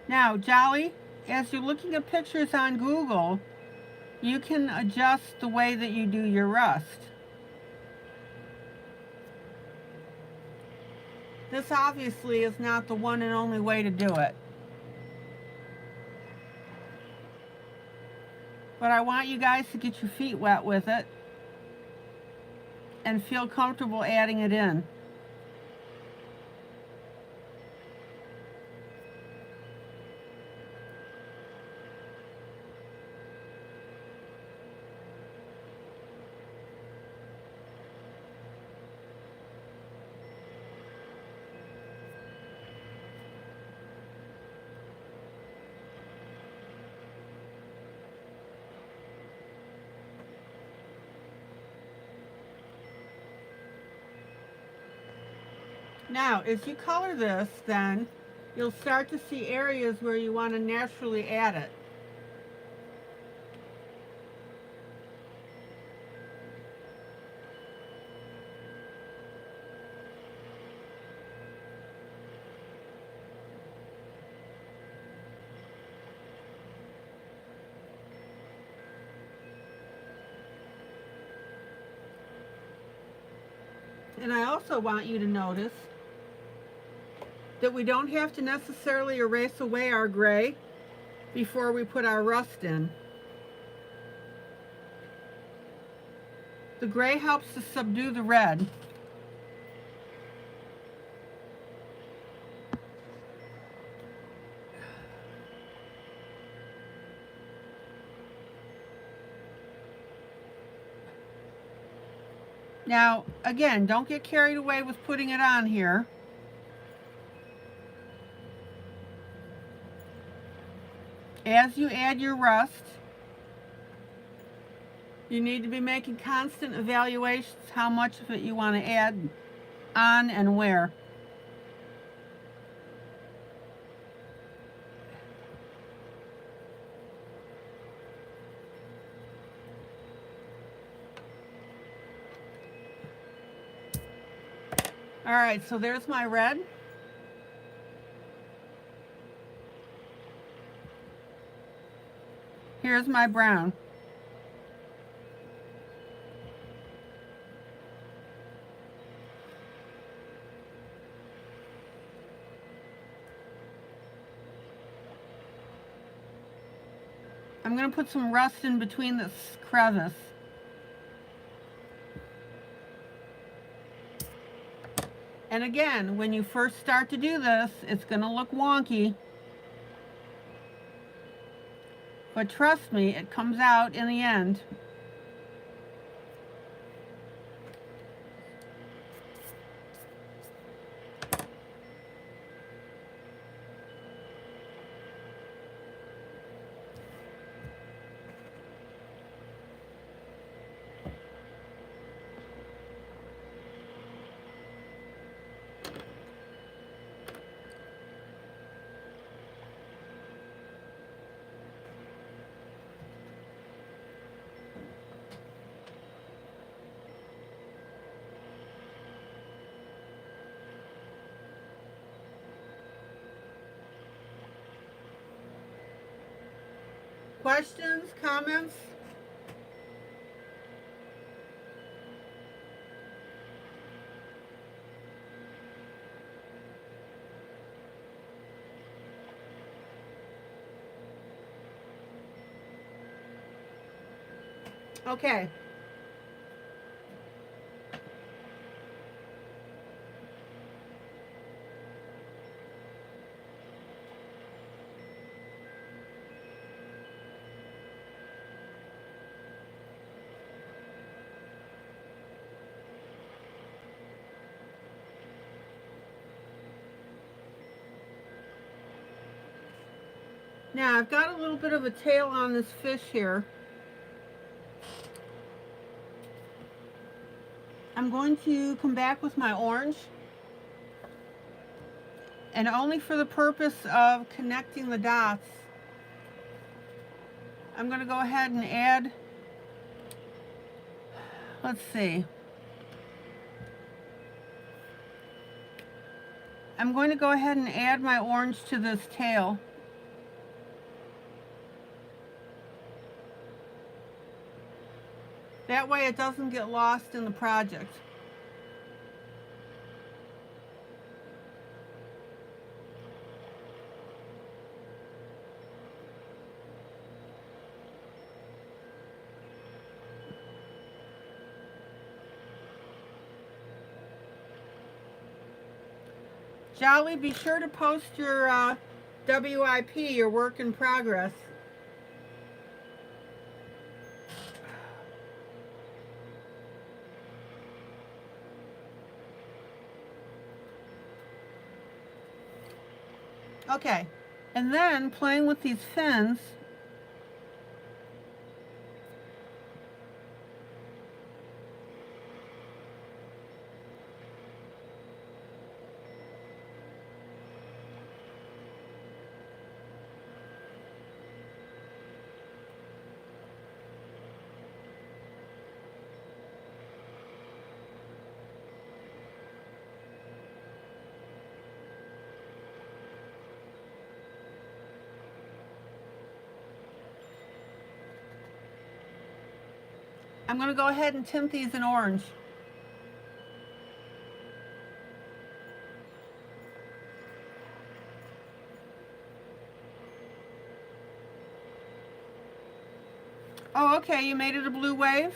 Now, Jolly, as you're looking at pictures on Google, you can adjust the way that you do your rust. This obviously is not the one and only way to do it. But I want you guys to get your feet wet with it and feel comfortable adding it in. Now, as you color this, then, you'll start to see areas where you want to naturally add it. And I also want you to notice that we don't have to necessarily erase away our gray before we put our rust in. The gray helps to subdue the red. Now, again, don't get carried away with putting it on here. As you add your rust, you need to be making constant evaluations how much of it you want to add on and where. All right, so there's my red. Here's my brown. I'm going to put some rust in between this crevice. And again, when you first start to do this, it's going to look wonky. But trust me, it comes out in the end. Questions, comments? Okay. Now I've got a little bit of a tail on this fish here. I'm going to come back with my orange, and only for the purpose of connecting the dots, I'm going to go ahead and add, let's see, I'm going to go ahead and add my orange to this tail. That way it doesn't get lost in the project. Jolly, be sure to post your WIP, your work in progress. Okay, and then playing with these fins, I'm going to go ahead and tint these in orange. Oh, okay, you made it a blue wave?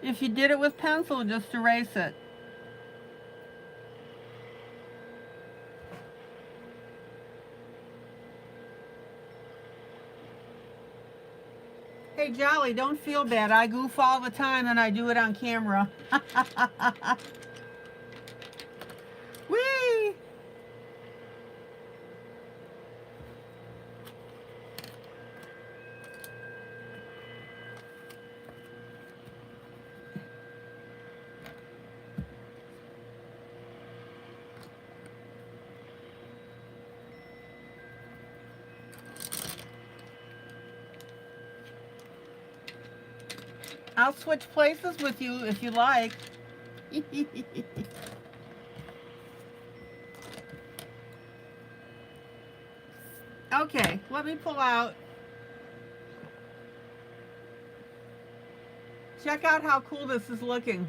If you did it with pencil, just erase it. Hey, Jolly, don't feel bad. I goof all the time and I do it on camera. Whee! I'll switch places with you if you like. Okay, let me pull out. Check out how cool this is looking.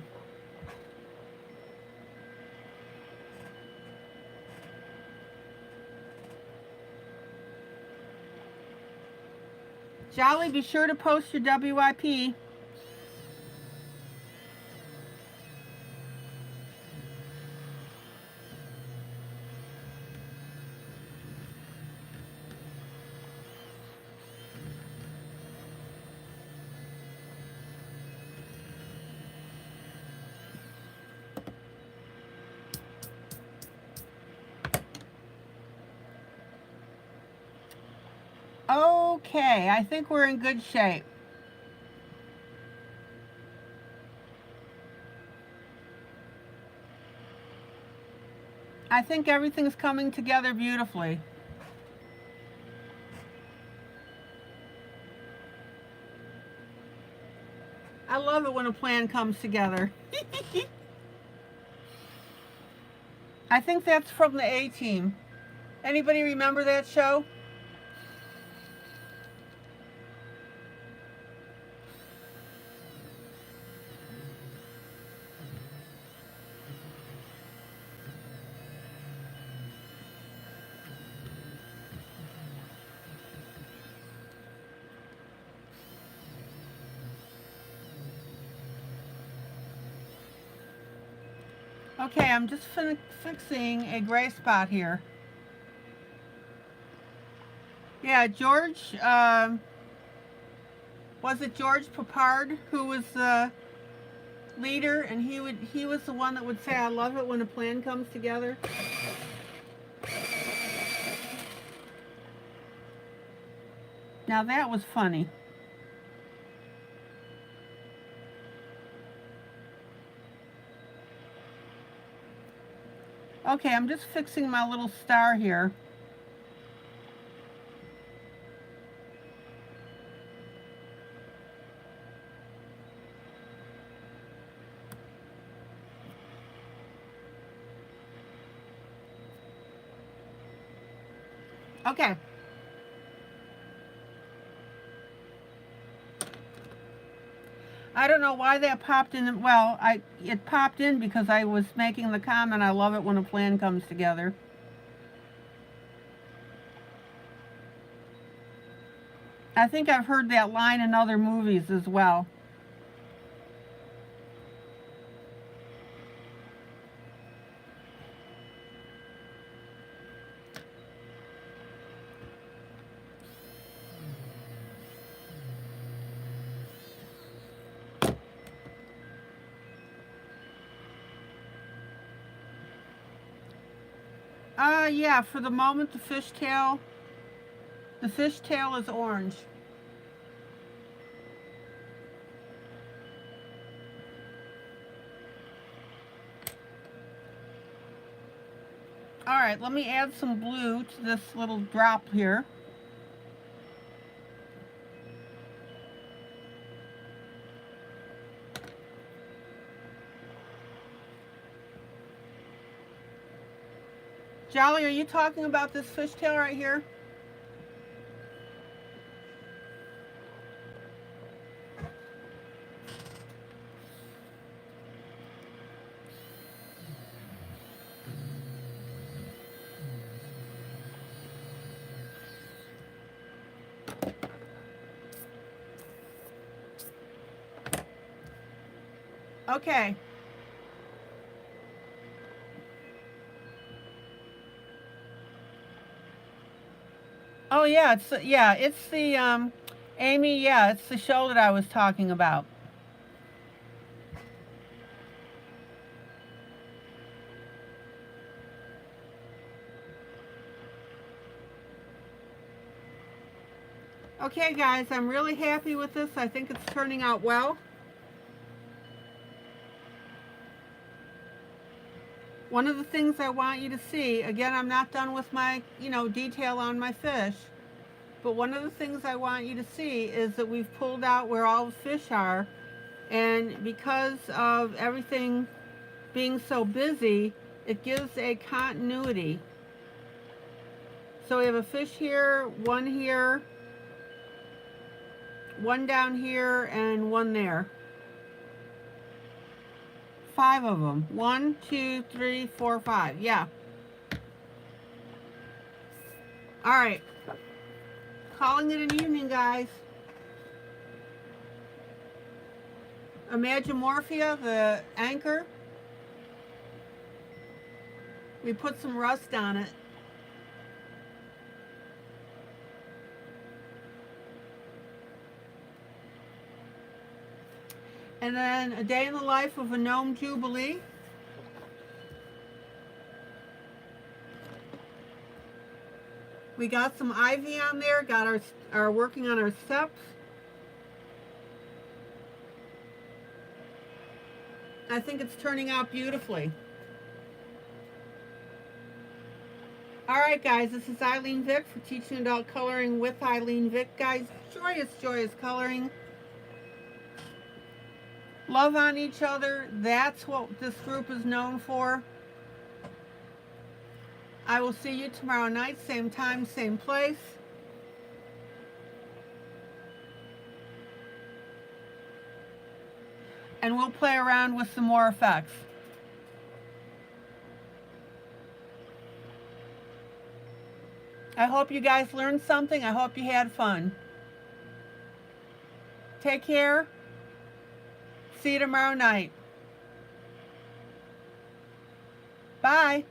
Jolly, be sure to post your WIP. Okay, I think we're in good shape. I think everything's coming together beautifully. I love it when a plan comes together. I think that's from the A-Team. Anybody remember that show? Okay, I'm just fixing a gray spot here. Yeah, George, well, was it George Papard who was the leader, and he was the one that would say, "I love it when a plan comes together." Now that was funny. Okay, I'm just fixing my little star here. Okay. I don't know why that popped in. Well, it popped in because I was making the comment, "I love it when a plan comes together." I think I've heard that line in other movies as well. Yeah, for the moment the fishtail is orange. All right, let me add some blue to this little drop here. Jolly, are you talking about this fishtail right here? Okay. Oh yeah, it's the Amy, yeah, it's the show that I was talking about. Okay guys, I'm really happy with this. I think it's turning out well. One of the things I want you to see, again, I'm not done with my, detail on my fish, but one of the things I want you to see is that we've pulled out where all the fish are, and because of everything being so busy, it gives a continuity. So we have a fish here, one down here, and one there. 5 of them. 1, 2, 3, 4, 5. Yeah. All right. Calling it an evening, guys. Imagimorphia, the anchor. We put some rust on it. And then A Day in the Life of a Gnome Jubilee. We got some ivy on there, got our working on our steps. I think it's turning out beautifully. All right, guys, this is ILene Vick for Teaching Adult Coloring with ILene Vick. Guys, joyous, joyous coloring. Love on each other. That's what this group is known for. I will see you tomorrow night, same time, same place. And we'll play around with some more effects. I hope you guys learned something. I hope you had fun. Take care. See you tomorrow night. Bye.